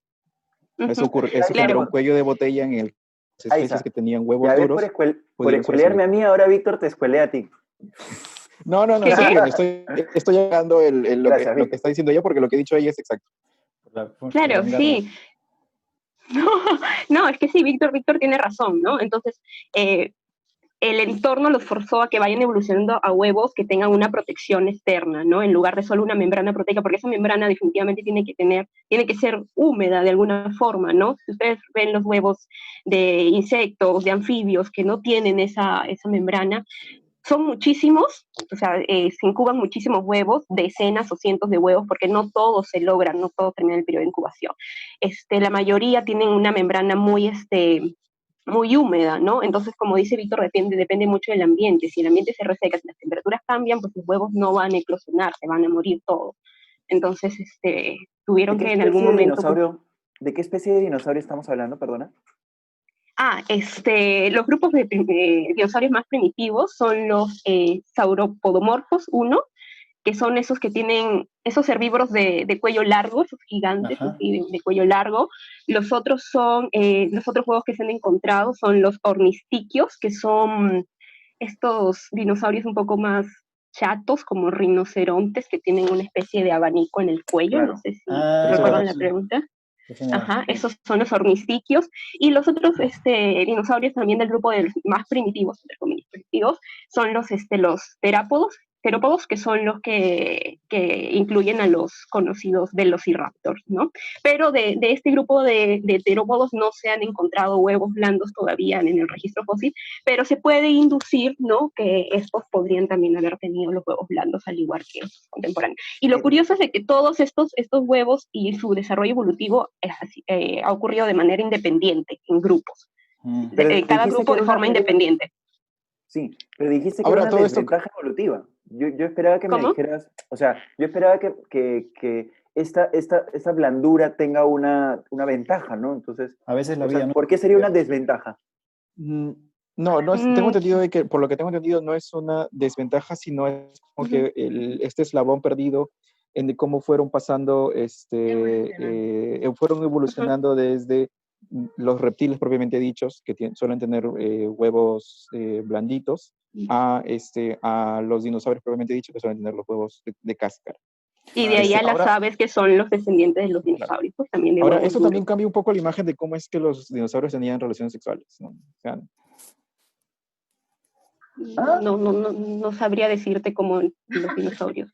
Speaker 5: Uh-huh.
Speaker 2: Eso generó un cuello de botella en las especies que tenían huevos duros.
Speaker 3: Por escuelearme a mí, ahora Víctor te escuelea a ti.
Speaker 2: No, está bien. Estoy llegando lo que está diciendo ella, porque lo que he dicho ahí es exacto.
Speaker 5: Claro, sí. No, es que sí, Víctor tiene razón, ¿no? Entonces, el entorno los forzó a que vayan evolucionando a huevos que tengan una protección externa, ¿no? En lugar de solo una membrana proteica, porque esa membrana definitivamente tiene que ser húmeda de alguna forma, ¿no? Si ustedes ven los huevos de insectos, de anfibios que no tienen esa membrana, son muchísimos, o sea, se incuban muchísimos huevos, decenas o cientos de huevos, porque no todos se logran, no todos terminan el periodo de incubación. La mayoría tienen una membrana muy húmeda, ¿no? Entonces, como dice Víctor, depende mucho del ambiente. Si el ambiente se reseca, si las temperaturas cambian, pues los huevos no van a eclosionar, se van a morir todos. Entonces, tuvieron que en algún momento...
Speaker 3: ¿De qué especie de dinosaurio estamos hablando, perdona?
Speaker 5: Los grupos de dinosaurios más primitivos son los sauropodomorfos 1, que son esos que tienen, esos herbívoros de cuello largo, esos gigantes de cuello largo. Los otros huevos que se han encontrado son los ornistiquios, que son estos dinosaurios un poco más chatos, como rinocerontes, que tienen una especie de abanico en el cuello. Claro. No sé si recuerdan la pregunta. Ajá, esos son los ornistiquios. Y los otros dinosaurios también del grupo de los más primitivos, entre comillas, primitivos, son los terópodos, que son los que incluyen a los conocidos velociraptors, ¿no? Pero de este grupo de terópodos no se han encontrado huevos blandos todavía en el registro fósil, pero se puede inducir, ¿no?, que estos podrían también haber tenido los huevos blandos al igual que los contemporáneos. Y lo curioso es de que todos estos huevos y su desarrollo evolutivo ha ocurrido de manera independiente, en grupos. Cada grupo de forma independiente.
Speaker 3: Sí, pero dijiste que era una desventaja evolutiva. Yo esperaba que me dijeras, o sea, yo esperaba que esta blandura tenga una ventaja, ¿no? Entonces,
Speaker 1: a veces la vida, ¿no?
Speaker 3: ¿Por qué sería una desventaja?
Speaker 2: No, tengo entendido de que, por lo que tengo entendido, no es una desventaja, sino es como que este eslabón perdido en cómo fueron pasando, fueron evolucionando desde los reptiles propiamente dichos, que suelen tener huevos blanditos, a los dinosaurios propiamente dichos, que suelen tener los huevos de cáscara.
Speaker 5: Y de ahí a las aves, que son los descendientes de los dinosaurios. Pues, también de
Speaker 2: ahora, eso también cambia un poco la imagen de cómo es que los dinosaurios tenían relaciones sexuales, ¿no? O sea,
Speaker 5: no sabría decirte cómo los dinosaurios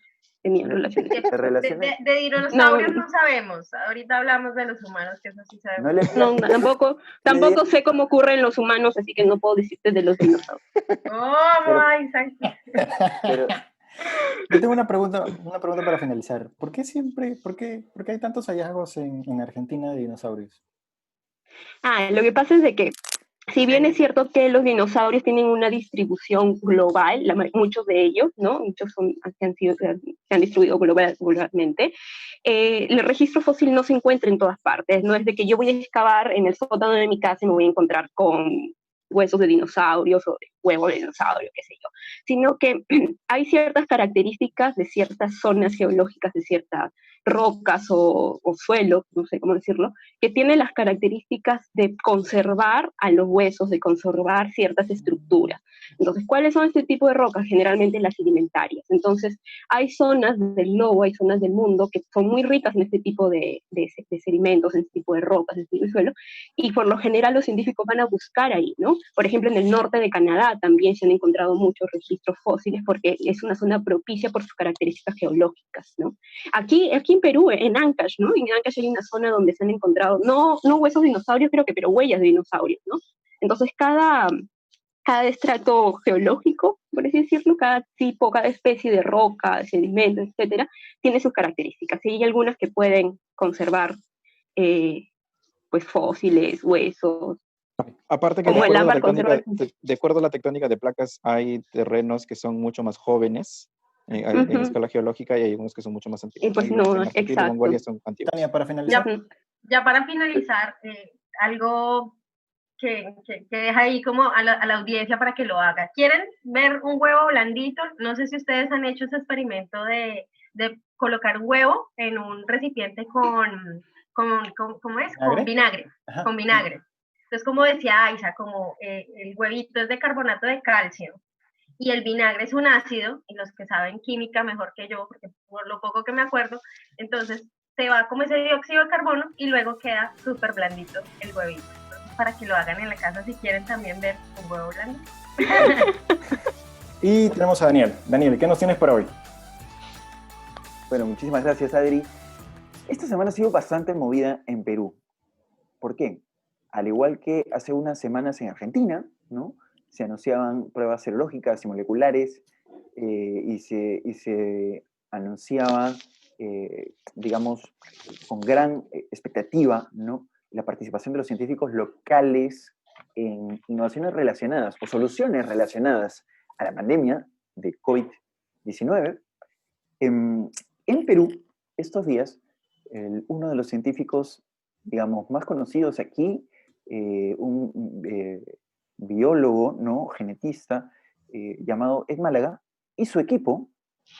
Speaker 5: tenían relaciones.
Speaker 3: De relaciones.
Speaker 4: De dinosaurios no sabemos. Ahorita hablamos de los humanos, que eso sí sabemos.
Speaker 5: No, tampoco sé cómo ocurre en los humanos, así que no puedo decirte de los dinosaurios.
Speaker 3: Pero,
Speaker 1: Yo tengo una pregunta para finalizar. ¿Por qué hay tantos hallazgos en Argentina de dinosaurios?
Speaker 5: Lo que pasa es de que, si bien es cierto que los dinosaurios tienen una distribución global, muchos de ellos, ¿no? Muchos se han distribuido globalmente, el registro fósil no se encuentra en todas partes. No es de que yo voy a excavar en el sótano de mi casa y me voy a encontrar con huesos de dinosaurios o de huevos de dinosaurio, qué sé yo, sino que hay ciertas características de ciertas zonas geológicas, de ciertas rocas o suelos, no sé cómo decirlo, que tienen las características de conservar a los huesos, de conservar ciertas estructuras. Entonces, ¿cuáles son este tipo de rocas? Generalmente las sedimentarias. Entonces, hay zonas del globo, hay zonas del mundo que son muy ricas en este tipo de sedimentos, en este tipo de rocas, en este tipo de suelo, y por lo general los científicos van a buscar ahí, ¿no? Por ejemplo, en el norte de Canadá también se han encontrado muchos registros fósiles porque es una zona propicia por sus características geológicas, ¿no? Aquí en Perú, en Ancash, ¿no? En Ancash hay una zona donde se han encontrado, no huesos de dinosaurios, creo que, pero huellas de dinosaurios, ¿no? Entonces, cada estrato geológico, por así decirlo, cada tipo, cada especie de roca, sedimento, etcétera, tiene sus características. Y hay algunas que pueden conservar, pues, fósiles, huesos.
Speaker 2: Aparte que
Speaker 5: Como el ámbar conserva.
Speaker 2: de acuerdo a la tectónica de placas, hay terrenos que son mucho más jóvenes en escala geológica y hay unos que son mucho más antiguos.
Speaker 5: Y pues
Speaker 2: Hay
Speaker 5: no,
Speaker 2: unos en Argentina y
Speaker 5: exacto.
Speaker 2: Mongolia son antiguos.
Speaker 1: Tania, para finalizar.
Speaker 4: Ya para finalizar, algo que deja ahí como a la audiencia para que lo haga. ¿Quieren ver un huevo blandito? No sé si ustedes han hecho ese experimento de colocar un huevo en un recipiente con vinagre.
Speaker 1: Ajá.
Speaker 4: Con vinagre. Entonces, como decía Aiza, como el huevito es de carbonato de calcio y el vinagre es un ácido, y los que saben química mejor que yo, porque por lo poco que me acuerdo, entonces se va como ese dióxido de carbono y luego queda súper blandito el huevito. Entonces, para que lo hagan en la casa si quieren también ver un huevo blando.
Speaker 1: Y tenemos a Daniel. Daniel, ¿qué nos tienes para hoy?
Speaker 3: bueno, muchísimas gracias, Adri. Esta semana ha sido bastante movida en Perú. ¿Por qué? Al igual que hace unas semanas en Argentina, ¿no? Se anunciaban pruebas serológicas y moleculares y se anunciaba, digamos, con gran expectativa, ¿no? La participación de los científicos locales en innovaciones relacionadas o soluciones relacionadas a la pandemia de COVID-19. En Perú, estos días, uno de los científicos, digamos, más conocidos aquí, un biólogo, ¿no? Genetista, llamado Ed Málaga, y su equipo,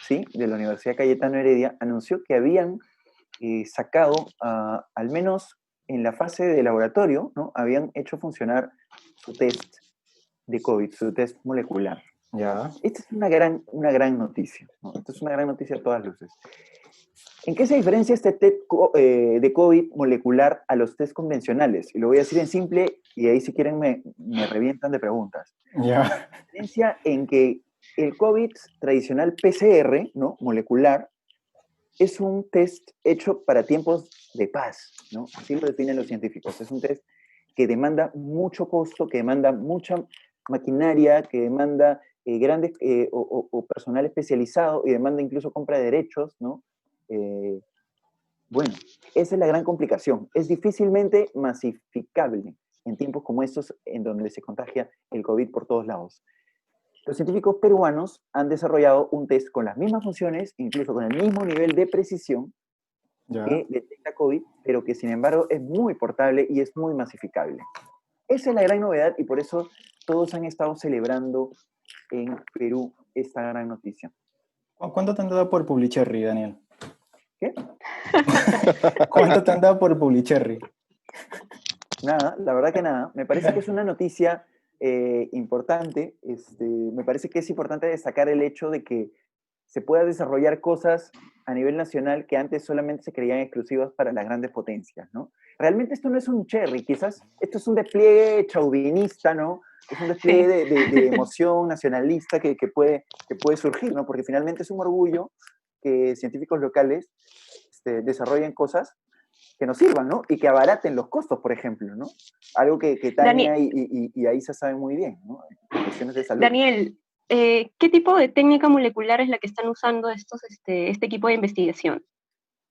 Speaker 3: ¿sí? De la Universidad Cayetano Heredia, anunció que habían sacado, al menos en la fase de laboratorio, ¿no? Habían hecho funcionar su test de COVID, su test molecular.
Speaker 1: Ya.
Speaker 3: Esta es una gran noticia, ¿no? Esta es una gran noticia a todas luces. ¿En qué se diferencia este test de COVID molecular a los test convencionales? Y lo voy a decir en simple, y ahí si quieren me revientan de preguntas.
Speaker 1: Ya.
Speaker 3: La diferencia en que el COVID tradicional PCR, ¿no? Molecular, es un test hecho para tiempos de paz, ¿no? Así lo definen los científicos. Es un test que demanda mucho costo, que demanda mucha maquinaria, que demanda grandes o personal especializado y demanda incluso compra de derechos, ¿no? Bueno, esa es la gran complicación. Es difícilmente masificable en tiempos como estos en donde se contagia el COVID por todos lados. Los científicos peruanos han desarrollado un test con las mismas funciones, incluso con el mismo nivel de precisión que detecta COVID, pero que sin embargo es muy portable y es muy masificable. Esa es la gran novedad y por eso todos han estado celebrando en Perú esta gran noticia.
Speaker 1: ¿Cuánto te han dado por Publicherry, Daniel?
Speaker 3: ¿Qué?
Speaker 1: ¿Cuánto te han dado por Publicherry?
Speaker 3: Nada, la verdad que nada. Me parece que es una noticia importante. Me parece que es importante destacar el hecho de que se pueda desarrollar cosas a nivel nacional que antes solamente se creían exclusivas para las grandes potencias, ¿no? Realmente esto no es un cherry, quizás esto es un despliegue chauvinista, ¿no? Es un despliegue de emoción nacionalista que puede surgir, ¿no? Porque finalmente es un orgullo que científicos locales desarrollen cosas que nos sirvan, ¿no? Y que abaraten los costos, por ejemplo, ¿no? Algo que Tania y Aisa saben muy bien, ¿no? En cuestiones de salud.
Speaker 5: Daniel, ¿qué tipo de técnica molecular es la que están usando este equipo de investigación?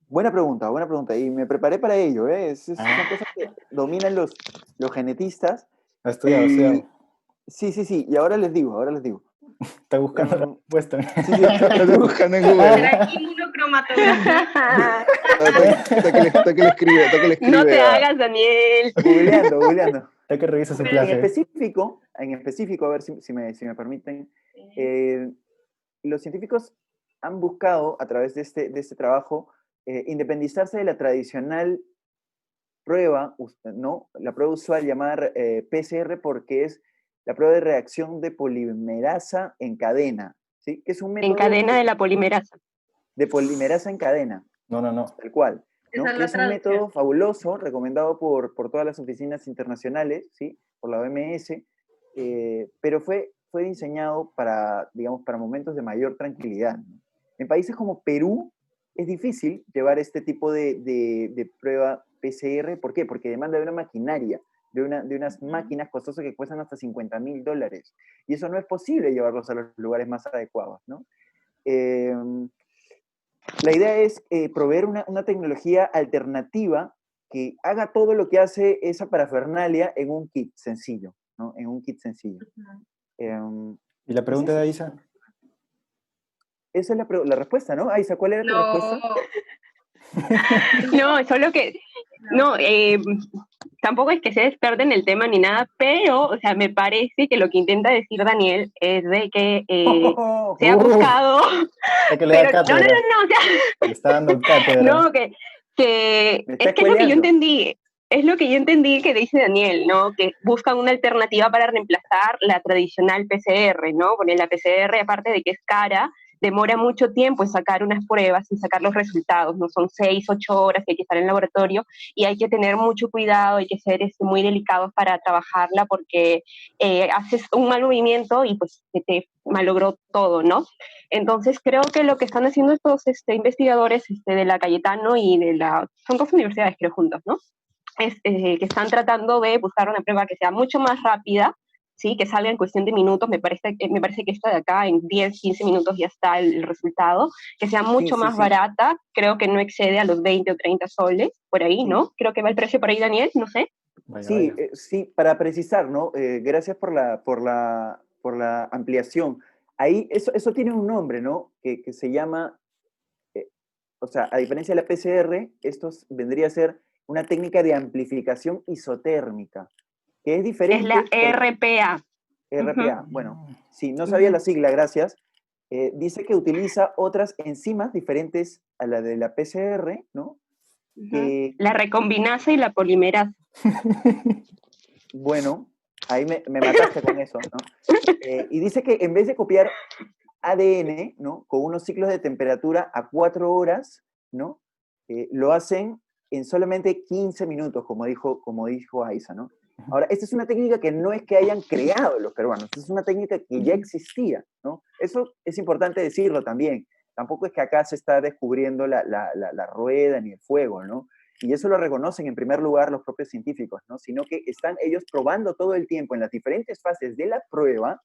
Speaker 3: Buena pregunta, y me preparé para ello, ¿eh? Son cosas que dominan los genetistas.
Speaker 1: Ha estudiado.
Speaker 3: Sí, y ahora les digo.
Speaker 1: Está buscando la respuesta.
Speaker 3: Sí, estoy buscando en Google.
Speaker 4: Será inmunocromatografía.
Speaker 2: Está que le escribe.
Speaker 5: No te hagas, Daniel.
Speaker 3: Googleando.
Speaker 1: Hay que revisar su
Speaker 3: En
Speaker 1: clase.
Speaker 3: específico, a ver si me permiten, los científicos han buscado a través de este trabajo independizarse de la tradicional prueba, ¿no? La prueba usual llamada PCR, porque es la prueba de reacción de polimerasa en cadena, ¿sí? Que es un método
Speaker 5: En cadena de la polimerasa.
Speaker 3: de polimerasa en cadena.
Speaker 1: No.
Speaker 3: Tal cual. ¿no?
Speaker 4: Esa es
Speaker 3: Que
Speaker 4: la
Speaker 3: es un
Speaker 4: traducción.
Speaker 3: método fabuloso, recomendado por todas las oficinas internacionales, ¿sí? Por la OMS, pero fue diseñado para, digamos, para momentos de mayor tranquilidad, ¿no? En países como Perú es difícil llevar este tipo de prueba PCR. ¿Por qué? Porque demanda de una maquinaria, de unas máquinas costosas que cuestan hasta $50,000. Y eso no es posible llevarlos a los lugares más adecuados, ¿no? La idea es proveer una tecnología alternativa que haga todo lo que hace esa parafernalia en un kit sencillo, ¿no? En un kit sencillo.
Speaker 1: ¿Y la pregunta de Aisa?
Speaker 3: Esa es la respuesta, ¿no? Aisa, ¿cuál era tu respuesta?
Speaker 5: No, solo que... No, tampoco es que sea experta en el tema ni nada, pero, o sea, me parece que lo que intenta decir Daniel es de que se ha buscado...
Speaker 1: Es que le da cátedra.
Speaker 5: No, o sea...
Speaker 1: Le está dando cátedra.
Speaker 5: No, que es que es lo que yo entendí. Es lo que yo entendí que dice Daniel, ¿no? Que buscan una alternativa para reemplazar la tradicional PCR, ¿no? Porque la PCR, aparte de que es cara, demora mucho tiempo en sacar unas pruebas y sacar los resultados, ¿no? Son 6, 8 horas que hay que estar en el laboratorio y hay que tener mucho cuidado, hay que ser muy delicados para trabajarla porque haces un mal movimiento y pues se te malogró todo, ¿no? Entonces creo que lo que están haciendo estos investigadores de la Cayetano y son dos universidades creo juntas, ¿no? Que están tratando de buscar una prueba que sea mucho más rápida, ¿sí? Que salga en cuestión de minutos. Me parece que esta de acá en 10, 15 minutos ya está el resultado, que sea mucho más barata, creo que no excede a los 20 o 30 soles, por ahí, ¿no? Creo que va el precio por ahí, Daniel, no sé.
Speaker 3: Vaya. Sí, para precisar, ¿no? Gracias por la ampliación. Ahí, eso tiene un nombre, ¿no? Que se llama, o sea, a diferencia de la PCR, esto vendría a ser una técnica de amplificación isotérmica, que es diferente.
Speaker 5: Es la RPA.
Speaker 3: RPA, bueno, sí, no sabía la sigla, gracias. Dice que utiliza otras enzimas diferentes a la de la PCR, ¿no?
Speaker 5: La recombinasa y la polimerasa.
Speaker 3: Bueno, ahí me mataste con eso, ¿no? Y dice que en vez de copiar ADN, ¿no? Con unos ciclos de temperatura a 4 horas, ¿no? Lo hacen en solamente 15 minutos, como dijo Aisa, ¿no? Ahora, esta es una técnica que no es que hayan creado los peruanos, es una técnica que ya existía, ¿no? Eso es importante decirlo también. Tampoco es que acá se está descubriendo la rueda ni el fuego, ¿no? Y eso lo reconocen en primer lugar los propios científicos, ¿no? Sino que están ellos probando todo el tiempo en las diferentes fases de la prueba,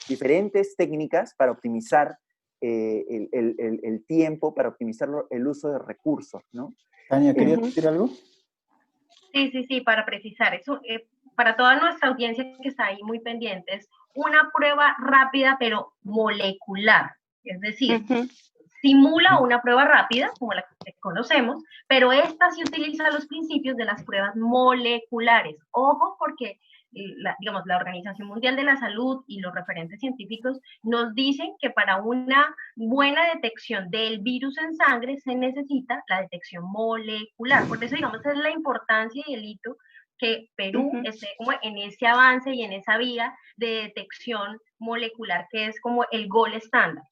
Speaker 3: diferentes técnicas para optimizar el tiempo, para optimizar el uso de recursos, ¿no?
Speaker 1: Tania, ¿querías decir algo?
Speaker 4: Sí, para precisar eso, para toda nuestra audiencia que está ahí muy pendiente, es una prueba rápida pero molecular, es decir, simula una prueba rápida, como la que conocemos, pero esta sí utiliza los principios de las pruebas moleculares. Ojo, porque la Organización Mundial de la Salud y los referentes científicos nos dicen que para una buena detección del virus en sangre se necesita la detección molecular. Por eso, digamos, es la importancia y el hito que Perú esté como en ese avance y en esa vía de detección molecular, que es como el gold estándar.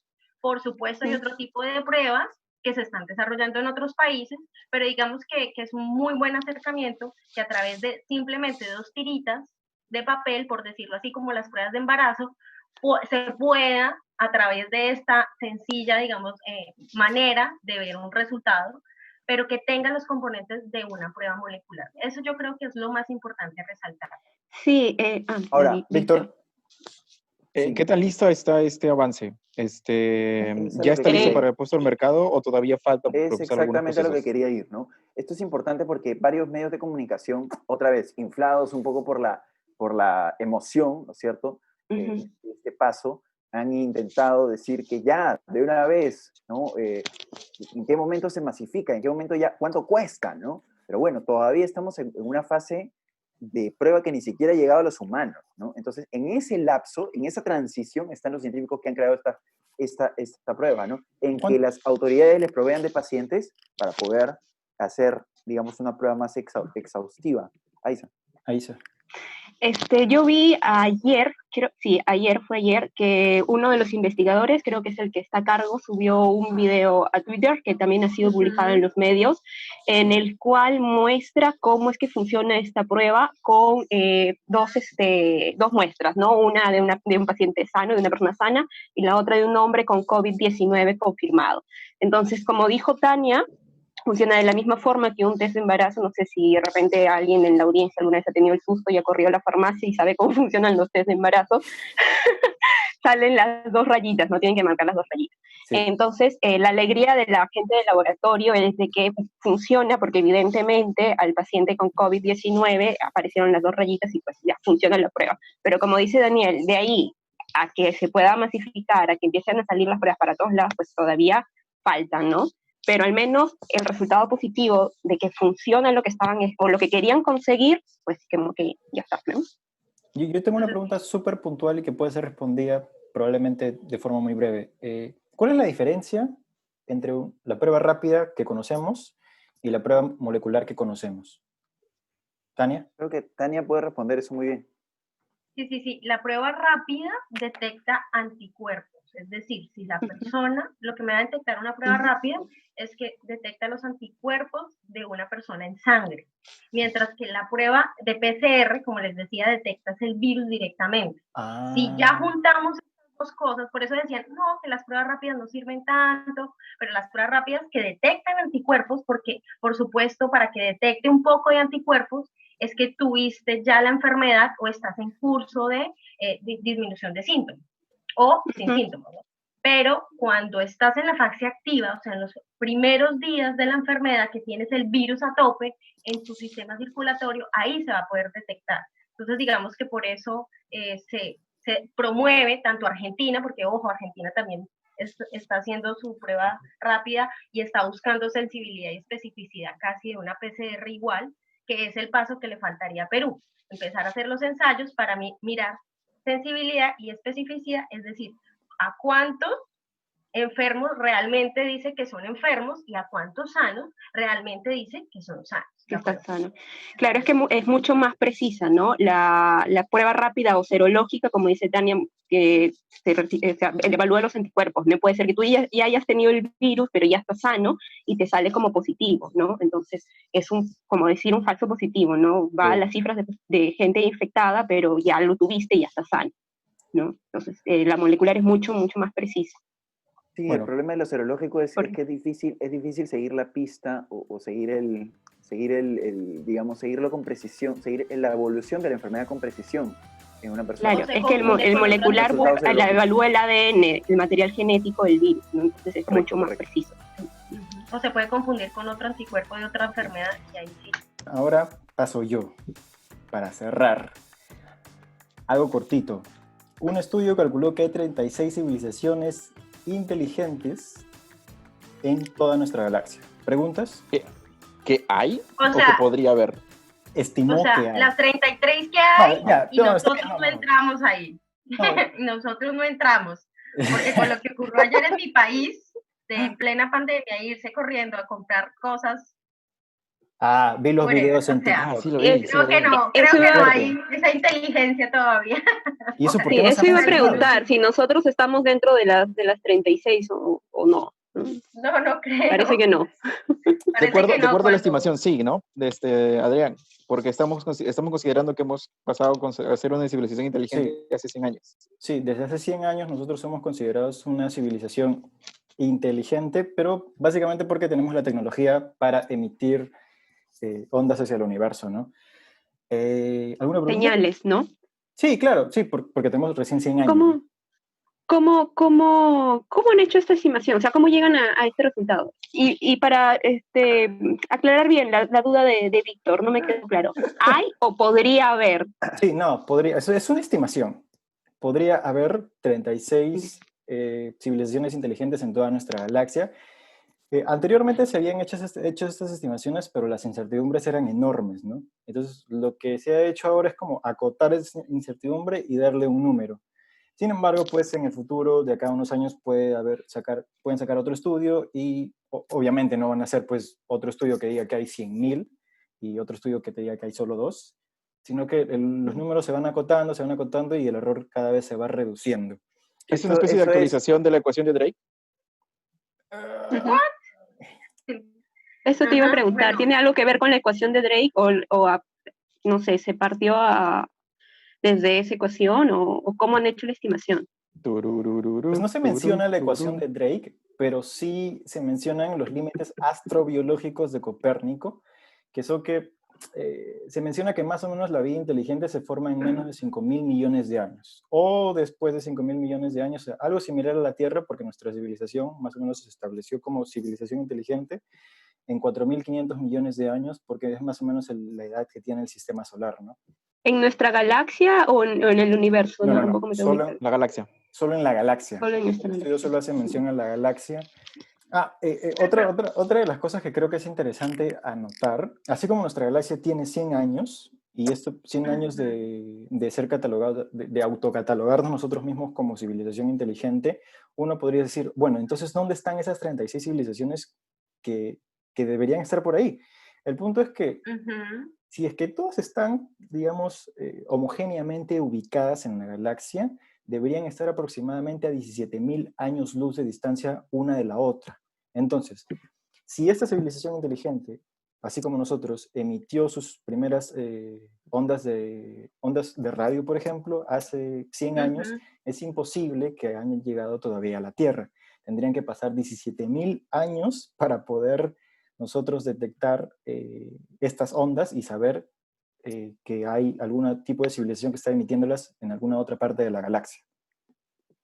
Speaker 4: Por supuesto, hay otro tipo de pruebas que se están desarrollando en otros países, pero digamos que es un muy buen acercamiento que a través de simplemente 2 tiritas de papel, por decirlo así, como las pruebas de embarazo, se pueda a través de esta sencilla, digamos, manera de ver un resultado, pero que tenga los componentes de una prueba molecular. Eso yo creo que es lo más importante resaltar.
Speaker 5: Sí,
Speaker 1: Ahora, Víctor.
Speaker 2: ¿Qué tan listo está este avance? ¿Ya está listo para el puesto al mercado o todavía falta?
Speaker 3: Es exactamente a lo que quería ir, ¿no? Esto es importante porque varios medios de comunicación, otra vez, inflados un poco por la emoción, ¿no es cierto?, de este paso, han intentado decir que ya, de una vez, ¿no? ¿En qué momento se masifica? ¿En qué momento ya? ¿Cuánto cuesta, no? Pero bueno, todavía estamos en una fase de prueba que ni siquiera ha llegado a los humanos, ¿no? Entonces, en ese lapso, en esa transición, están los científicos que han creado esta prueba, ¿no? En que las autoridades les provean de pacientes para poder hacer, digamos, una prueba más exhaustiva.
Speaker 1: Aisa.
Speaker 5: Yo vi ayer, fue ayer, que uno de los investigadores, creo que es el que está a cargo, subió un video a Twitter, que también ha sido publicado en los medios, en el cual muestra cómo es que funciona esta prueba con dos muestras, ¿no? Una de un paciente sano, de una persona sana, y la otra de un hombre con COVID-19 confirmado. Entonces, como dijo Tania, funciona de la misma forma que un test de embarazo. No sé si de repente alguien en la audiencia alguna vez ha tenido el susto y ha corrido a la farmacia y sabe cómo funcionan los test de embarazo. Salen las dos rayitas, no tienen que marcar las dos rayitas. Sí. Entonces, la alegría de la gente del laboratorio es de que funciona porque evidentemente al paciente con COVID-19 aparecieron las dos rayitas y pues ya funciona la prueba. Pero como dice Daniel, de ahí a que se pueda masificar, a que empiecen a salir las pruebas para todos lados, pues todavía faltan, ¿no? Pero al menos el resultado positivo de que funciona lo que estaban o lo que querían conseguir, pues como que ya está, ¿no?
Speaker 1: Yo tengo una pregunta súper puntual y que puede ser respondida probablemente de forma muy breve. ¿Cuál es la diferencia entre la prueba rápida que conocemos y la prueba molecular que conocemos? ¿Tania?
Speaker 3: Creo que Tania puede responder eso muy bien.
Speaker 4: Sí. La prueba rápida detecta anticuerpos. Es decir, si la persona, lo que me va a detectar una prueba rápida es que detecta los anticuerpos de una persona en sangre, mientras que la prueba de PCR, como les decía, detectas el virus directamente. Si ya juntamos estas dos cosas, por eso decían, no, que las pruebas rápidas no sirven tanto, pero las pruebas rápidas que detectan anticuerpos, porque por supuesto para que detecte un poco de anticuerpos, es que tuviste ya la enfermedad o estás en curso de disminución de síntomas. O sin síntomas, ¿no? Pero cuando estás en la fase activa, o sea, en los primeros días de la enfermedad que tienes el virus a tope en tu sistema circulatorio, ahí se va a poder detectar. Entonces, digamos que por eso se promueve tanto Argentina, porque ojo, Argentina también está haciendo su prueba rápida y está buscando sensibilidad y especificidad casi de una PCR igual, que es el paso que le faltaría a Perú. Empezar a hacer los ensayos para mirar sensibilidad y especificidad, es decir, a cuántos enfermos realmente dice que son enfermos y a cuántos sanos realmente dice que son sanos.
Speaker 5: Que están sanos. Claro, es que es mucho más precisa, ¿no? La prueba rápida o serológica, como dice Tania, que evalúa los anticuerpos. No puede ser que tú ya hayas tenido el virus, pero ya estás sano y te sale como positivo, ¿no? Entonces, es como decir un falso positivo, ¿no? Va a las cifras de gente infectada, pero ya lo tuviste y ya estás sano, ¿no? Entonces, la molecular es mucho, mucho más precisa.
Speaker 3: Sí, bueno, el problema de lo serológico es que es difícil seguir la pista o seguir digamos, seguirlo con precisión, seguir la evolución de la enfermedad con precisión en una persona.
Speaker 5: Claro, es que el molecular evalúa el ADN, el material genético del virus, ¿no? Entonces es mucho más preciso.
Speaker 4: O se puede confundir con otro anticuerpo de otra enfermedad y ahí sí.
Speaker 1: Ahora paso yo, para cerrar. Algo cortito. Un estudio calculó que hay 36 civilizaciones inteligentes en toda nuestra galaxia. ¿Preguntas?
Speaker 2: ¿Qué hay o que podría haber?
Speaker 1: Estimó que hay.
Speaker 4: Las 33 que hay nosotros no entramos ahí. Nosotros no entramos. Porque con lo que ocurrió ayer en mi país, en plena pandemia, irse corriendo a comprar cosas.
Speaker 1: Vi los videos en TikTok.
Speaker 2: Sí lo vi.
Speaker 4: Creo que no hay esa inteligencia todavía.
Speaker 1: ¿Y eso por qué
Speaker 5: eso iba a preguntar, si nosotros estamos dentro de las 36 o no.
Speaker 4: No creo.
Speaker 5: Parece que no.
Speaker 2: De acuerdo a la
Speaker 4: cuando-
Speaker 2: estimación, sí, ¿no? Adrián, porque estamos considerando que hemos pasado a ser una civilización inteligente
Speaker 1: Sí.
Speaker 2: hace 100 años.
Speaker 1: Sí, desde hace 100 años nosotros somos considerados una civilización inteligente, pero básicamente porque tenemos la tecnología para emitir ondas hacia el universo, ¿no? ¿Alguna pregunta?
Speaker 5: Señales, ¿no?
Speaker 1: Sí, claro, sí, porque tenemos recién 100 años.
Speaker 5: ¿Cómo, cómo han hecho esta estimación? O sea, ¿cómo llegan a este resultado? Y para aclarar bien la duda de Víctor, no me quedó claro. ¿Hay o podría haber?
Speaker 1: Sí, no, podría, es una estimación. Podría haber 36 civilizaciones inteligentes en toda nuestra galaxia. Anteriormente se habían hecho estas estimaciones, pero las incertidumbres eran enormes, ¿no? Entonces, lo que se ha hecho ahora es como acotar esa incertidumbre y darle un número. Sin embargo, pues en el futuro, de acá a unos años, pueden sacar otro estudio y obviamente no van a hacer pues otro estudio que diga que hay 100.000 y otro estudio que te diga que hay solo 2, sino que los números se van acotando y el error cada vez se va reduciendo.
Speaker 2: ¿Es una especie de actualización de la ecuación de Drake?
Speaker 5: Ujú. Eso te iba a preguntar.
Speaker 4: Bueno.
Speaker 5: ¿Tiene algo que ver con la ecuación de Drake no sé, se partió desde esa ecuación o cómo han hecho la estimación?
Speaker 1: Pues no se menciona la ecuación de Drake, pero sí se mencionan los límites astrobiológicos de Copérnico, que son que se menciona que más o menos la vida inteligente se forma en menos de 5.000 millones de años, o después de 5.000 millones de años, o sea, algo similar a la Tierra, porque nuestra civilización más o menos se estableció como civilización inteligente en 4.500 millones de años, porque es más o menos la edad que tiene el sistema solar, ¿no?
Speaker 5: ¿En nuestra galaxia o en el universo?
Speaker 1: No,
Speaker 5: Tampoco me quedó muy claro.
Speaker 2: La galaxia.
Speaker 1: Solo en la galaxia.
Speaker 5: Solo en nuestra
Speaker 1: El
Speaker 5: galaxia.
Speaker 1: estudio solo hace mención a la galaxia. Otra de las cosas que creo que es interesante anotar, así como nuestra galaxia tiene 100 años, y esto 100 años de ser catalogado, de autocatalogarnos nosotros mismos como civilización inteligente, uno podría decir, bueno, entonces, ¿dónde están esas 36 civilizaciones que deberían estar por ahí? El punto es que
Speaker 4: Ujú.
Speaker 1: si es que todas están, digamos, homogéneamente ubicadas en la galaxia, deberían estar aproximadamente a 17.000 años luz de distancia una de la otra. Entonces, si esta civilización inteligente, así como nosotros, emitió sus primeras ondas de radio, por ejemplo, hace 100 años,
Speaker 4: Ujú.
Speaker 1: es imposible que hayan llegado todavía a la Tierra. Tendrían que pasar 17.000 años para poder nosotros detectar estas ondas y saber que hay algún tipo de civilización que está emitiéndolas en alguna otra parte de la galaxia.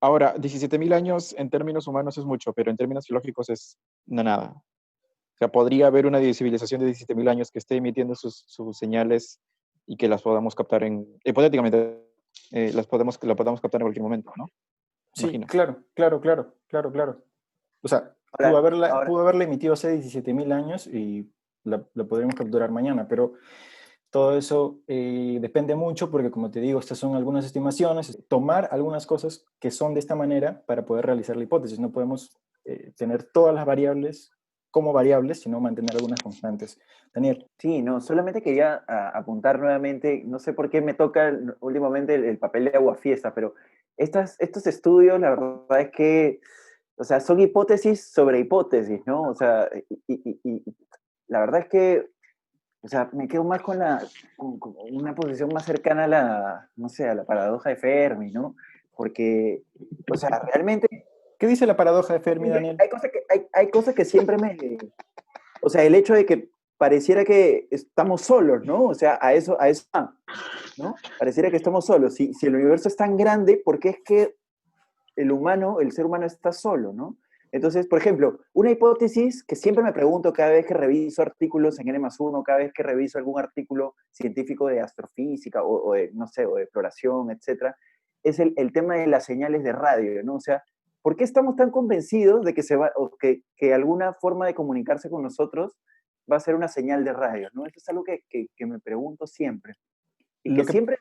Speaker 2: Ahora, 17.000 años en términos humanos es mucho, pero en términos geológicos es nada. O sea, podría haber una civilización de 17.000 años que esté emitiendo sus señales y que las podamos captar hipotéticamente, la podamos captar en cualquier momento, ¿no?
Speaker 1: Sí,
Speaker 2: Imagino.
Speaker 1: claro. O sea, pudo haberla emitido hace 17.000 años y la podríamos capturar mañana, pero todo eso depende mucho porque, como te digo, estas son algunas estimaciones, tomar algunas cosas que son de esta manera para poder realizar la hipótesis. No podemos tener todas las variables como variables, sino mantener algunas constantes. Daniel.
Speaker 3: Sí, no, solamente quería apuntar nuevamente, no sé por qué me toca últimamente el papel de aguafiesta, pero estos estudios, la verdad es que, o sea, son hipótesis sobre hipótesis, ¿no? O sea, y la verdad es que, o sea, me quedo más con una posición más cercana a no sé, a la paradoja de Fermi, ¿no? Porque, o sea, realmente
Speaker 1: ¿Qué dice la paradoja de Fermi, Daniel?
Speaker 3: hay cosas que siempre o sea, el hecho de que pareciera que estamos solos, ¿no? O sea, a eso ¿no? Pareciera que estamos solos. Si el universo es tan grande, ¿por qué es que el ser humano está solo, ¿no? Entonces, por ejemplo, una hipótesis que siempre me pregunto cada vez que reviso artículos en N+1, cada vez que reviso algún artículo científico de astrofísica o de, no sé, o de exploración, etcétera, es el tema de las señales de radio, ¿no? O sea, ¿por qué estamos tan convencidos de que alguna forma de comunicarse con nosotros va a ser una señal de radio, ¿no? Eso es algo que me pregunto siempre. Y
Speaker 1: Lo
Speaker 3: que
Speaker 1: que-
Speaker 3: siempre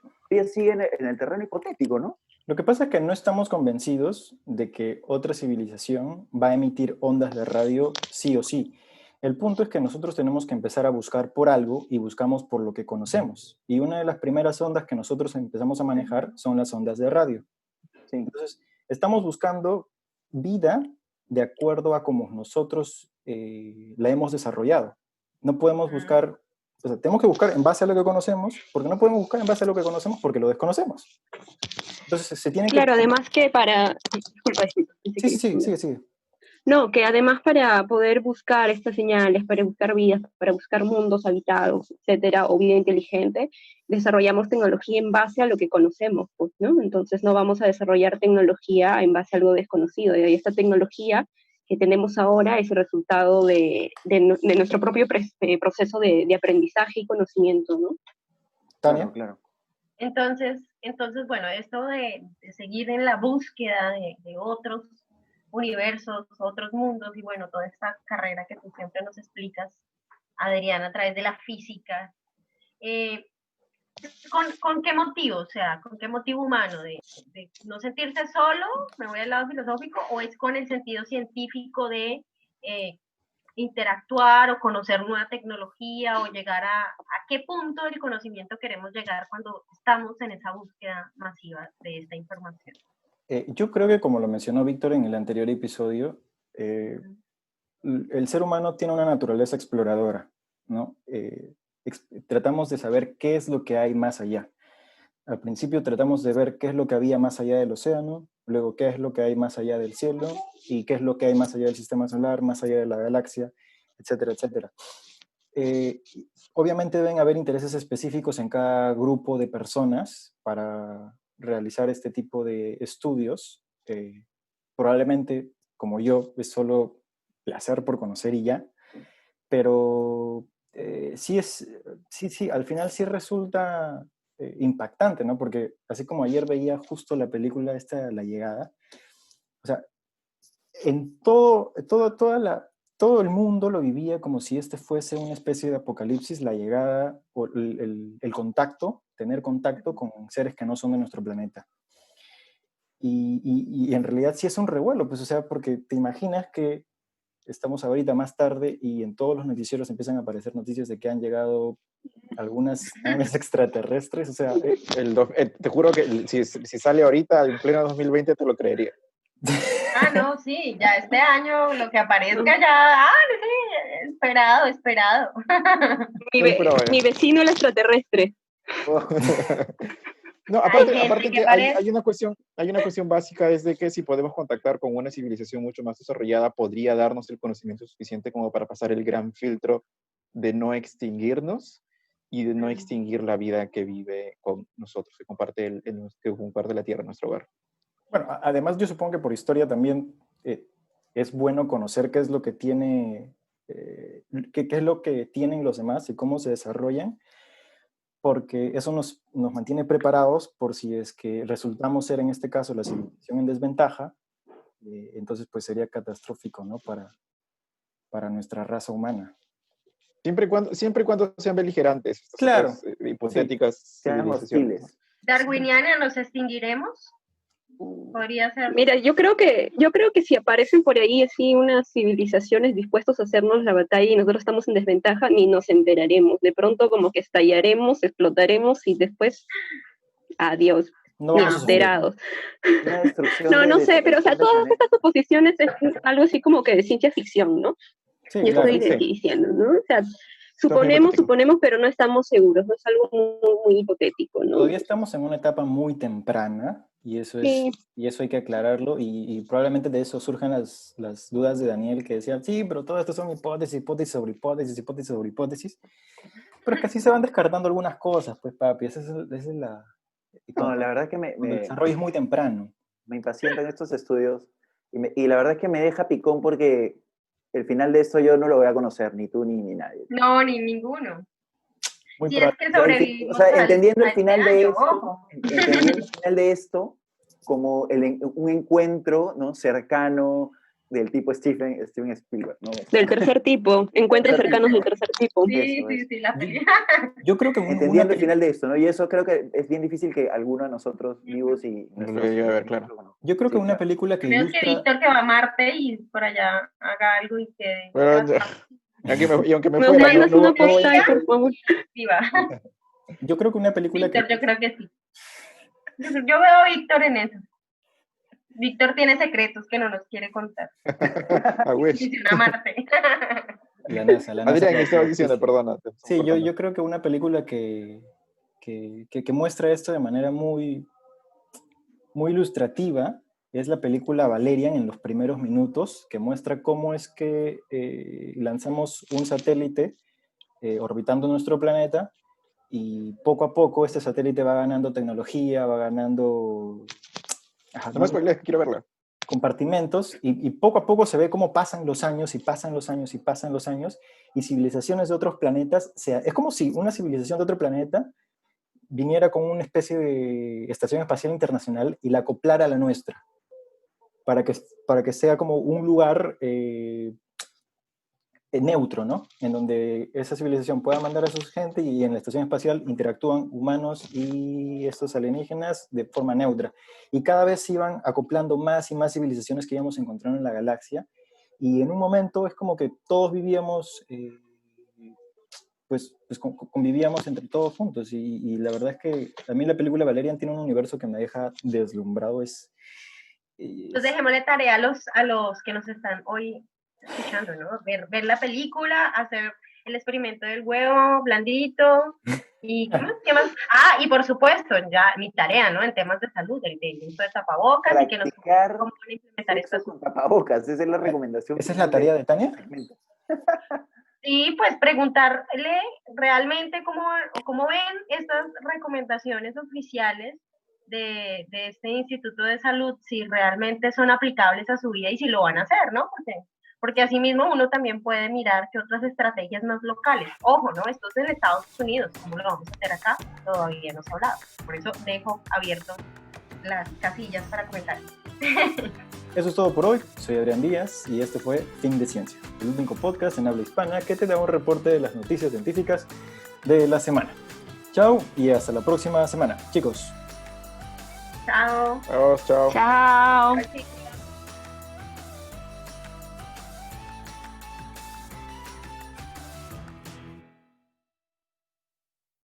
Speaker 3: sigue en el terreno hipotético, ¿no?
Speaker 1: Lo que pasa es que no estamos convencidos de que otra civilización va a emitir ondas de radio sí o sí. El punto es que nosotros tenemos que empezar a buscar por algo y buscamos por lo que conocemos. Y una de las primeras ondas que nosotros empezamos a manejar son las ondas de radio.
Speaker 3: Sí.
Speaker 1: Entonces, estamos buscando vida de acuerdo a cómo nosotros la hemos desarrollado. No podemos buscar, o sea, tenemos que buscar en base a lo que conocemos, porque no podemos buscar en base a lo que conocemos porque lo desconocemos. Entonces se tienen que...
Speaker 5: Claro, además que para... Disculpa,
Speaker 1: Sí, sí, sí, sigue, sigue.
Speaker 5: No, que además para poder buscar estas señales, para buscar vidas, para buscar mundos habitados, etcétera, o vida inteligente, desarrollamos tecnología en base a lo que conocemos, pues, ¿no? Entonces no vamos a desarrollar tecnología en base a algo desconocido. Y esta tecnología que tenemos ahora es el resultado de nuestro propio proceso de aprendizaje y conocimiento, ¿no?
Speaker 1: Tania.
Speaker 3: Claro.
Speaker 4: Entonces, bueno, esto de seguir en la búsqueda de otros universos, otros mundos, y bueno, toda esta carrera que tú siempre nos explicas, Adriana, a través de la física, ¿con qué motivo? O sea, ¿con qué motivo humano? ¿De no sentirse solo? ¿Me voy al lado filosófico? ¿O es con el sentido científico de interactuar o conocer nueva tecnología o llegar a qué punto del conocimiento queremos llegar cuando estamos en esa búsqueda masiva de esta información?
Speaker 1: Yo creo que, como lo mencionó Víctor en el anterior episodio, el ser humano tiene una naturaleza exploradora, ¿no? Tratamos de saber qué es lo que hay más allá. Al principio tratamos de ver qué es lo que había más allá del océano, luego qué es lo que hay más allá del cielo, y qué es lo que hay más allá del sistema solar, más allá de la galaxia, etcétera, etcétera. Obviamente deben haber intereses específicos en cada grupo de personas para realizar este tipo de estudios. Probablemente, como yo, es solo placer por conocer y ya, pero sí, al final sí resulta impactante, ¿no? Porque así como ayer veía justo la película esta, La Llegada, o sea, en todo el mundo lo vivía como si este fuese una especie de apocalipsis, la llegada, o el contacto, tener contacto con seres que no son de nuestro planeta. Y en realidad sí es un revuelo, pues, o sea, porque te imaginas que estamos ahorita más tarde y en todos los noticieros empiezan a aparecer noticias de que han llegado algunas naves extraterrestres, o sea...
Speaker 2: te juro que si sale ahorita en pleno 2020 te lo creería.
Speaker 4: No, sí, ya este año lo que aparezca ya, sí, esperado.
Speaker 5: Mi vecino el extraterrestre.
Speaker 2: No, aparte que hay una cuestión básica, es de que si podemos contactar con una civilización mucho más desarrollada, podría darnos el conocimiento suficiente como para pasar el gran filtro de no extinguirnos y de no extinguir la vida que vive con nosotros, que comparte la Tierra, nuestro hogar.
Speaker 1: Bueno, además yo supongo que por historia también es bueno conocer qué es lo que tiene, qué es lo que tienen los demás y cómo se desarrollan, porque eso nos mantiene preparados por si es que resultamos ser, en este caso, la civilización en desventaja, entonces pues sería catastrófico, ¿no? Para nuestra raza humana.
Speaker 2: Siempre y cuando sean beligerantes.
Speaker 1: Claro.
Speaker 2: Hipotéticas.
Speaker 3: Sí, sean hostiles.
Speaker 4: ¿Darwiniana nos extinguiremos? Podría ser.
Speaker 5: Mira, yo creo que si aparecen por ahí así unas civilizaciones dispuestos a hacernos la batalla y nosotros estamos en desventaja, ni nos enteraremos. De pronto como que estallaremos, explotaremos y después, adiós, enterados. No sé, pero o sea, todas estas suposiciones es algo así como que de ciencia ficción, ¿no?
Speaker 1: Sí,
Speaker 5: yo
Speaker 1: claro,
Speaker 5: estoy diciendo, ¿no? O sea, suponemos, pero no estamos seguros, no es algo muy hipotético, ¿no?
Speaker 1: Todavía estamos en una etapa muy temprana y eso hay que aclararlo y probablemente de eso surjan las dudas de Daniel que decía, sí, pero todo esto son hipótesis sobre hipótesis, hipótesis sobre hipótesis, pero es que así se van descartando algunas cosas, pues papi, esa es la...
Speaker 3: No, la verdad que
Speaker 1: el desarrollo es muy temprano.
Speaker 3: Me impacientan estos estudios y la verdad es que me deja picón porque el final de esto yo no lo voy a conocer, ni tú ni nadie.
Speaker 4: No, ni ninguno.
Speaker 1: Muy
Speaker 4: si es que sobrevivimos.
Speaker 3: O sea, entendiendo el final de esto como un encuentro, ¿no?, cercano del tipo Steven Spielberg, ¿no?
Speaker 5: Del tercer tipo, encuentros cercanos del tercer tipo.
Speaker 4: Sí, la película.
Speaker 1: Yo creo que
Speaker 3: entendiendo el final de esto, ¿no? Y eso creo que es bien difícil que alguno de nosotros vivos y...
Speaker 2: claro.
Speaker 1: Yo creo que una película que
Speaker 4: ilustra... que Víctor que va a Marte y por allá haga algo y que...
Speaker 2: aunque me
Speaker 5: fuera, mandas una postal, por favor.
Speaker 4: Sí, va.
Speaker 1: Yo creo que una película
Speaker 4: Víctor, yo creo que sí. Yo veo a Víctor en eso. Víctor tiene secretos que no nos quiere contar.
Speaker 2: I wish.
Speaker 4: Misión a Marte.
Speaker 1: La NASA.
Speaker 2: Adrián, ¿qué estabas diciendo? Perdona.
Speaker 1: Sí, yo creo que una película que muestra esto de manera muy, muy ilustrativa es la película Valerian en los primeros minutos, que muestra cómo es que lanzamos un satélite orbitando nuestro planeta y poco a poco este satélite va ganando tecnología, va ganando
Speaker 2: No me spoilees, quiero verla.
Speaker 1: compartimentos y poco a poco se ve cómo pasan los años y pasan los años y pasan los años y civilizaciones de otros planetas, es como si una civilización de otro planeta viniera con una especie de estación espacial internacional y la acoplara a la nuestra, para que sea como un lugar neutro, ¿no? En donde esa civilización pueda mandar a su gente y en la estación espacial interactúan humanos y estos alienígenas de forma neutra. Y cada vez se iban acoplando más y más civilizaciones que íbamos encontrando en la galaxia. Y en un momento es como que todos vivíamos, pues convivíamos entre todos juntos. Y la verdad es que a mí la película Valerian tiene un universo que me deja deslumbrado.
Speaker 4: Pues dejémosle tarea a los que nos están hoy escuchando, ¿no? Ver la película, hacer el experimento del huevo blandito y ¿qué más? Ah, y por supuesto, ya mi tarea, ¿no? En temas de salud, el uso de tapabocas y que nos cómo implementar
Speaker 3: esto con tapabocas, esa es la recomendación.
Speaker 1: ¿Esa es la tarea de Tania?
Speaker 4: Sí, pues preguntarle realmente cómo ven estas recomendaciones oficiales de este Instituto de Salud, si realmente son aplicables a su vida y si lo van a hacer, ¿no? Porque asimismo uno también puede mirar qué otras estrategias más locales. Ojo, ¿no? Esto es en Estados Unidos. ¿Cómo lo vamos a hacer acá? Todavía no se ha hablado. Por eso dejo abierto las casillas para comentar.
Speaker 1: Eso es todo por hoy. Soy Adrián Díaz y este fue Fin de Ciencia, el único podcast en habla hispana que te da un reporte de las noticias científicas de la semana. Chao y hasta la próxima semana, chicos.
Speaker 4: Chao.
Speaker 2: Chao.
Speaker 5: Chao.
Speaker 4: Chao.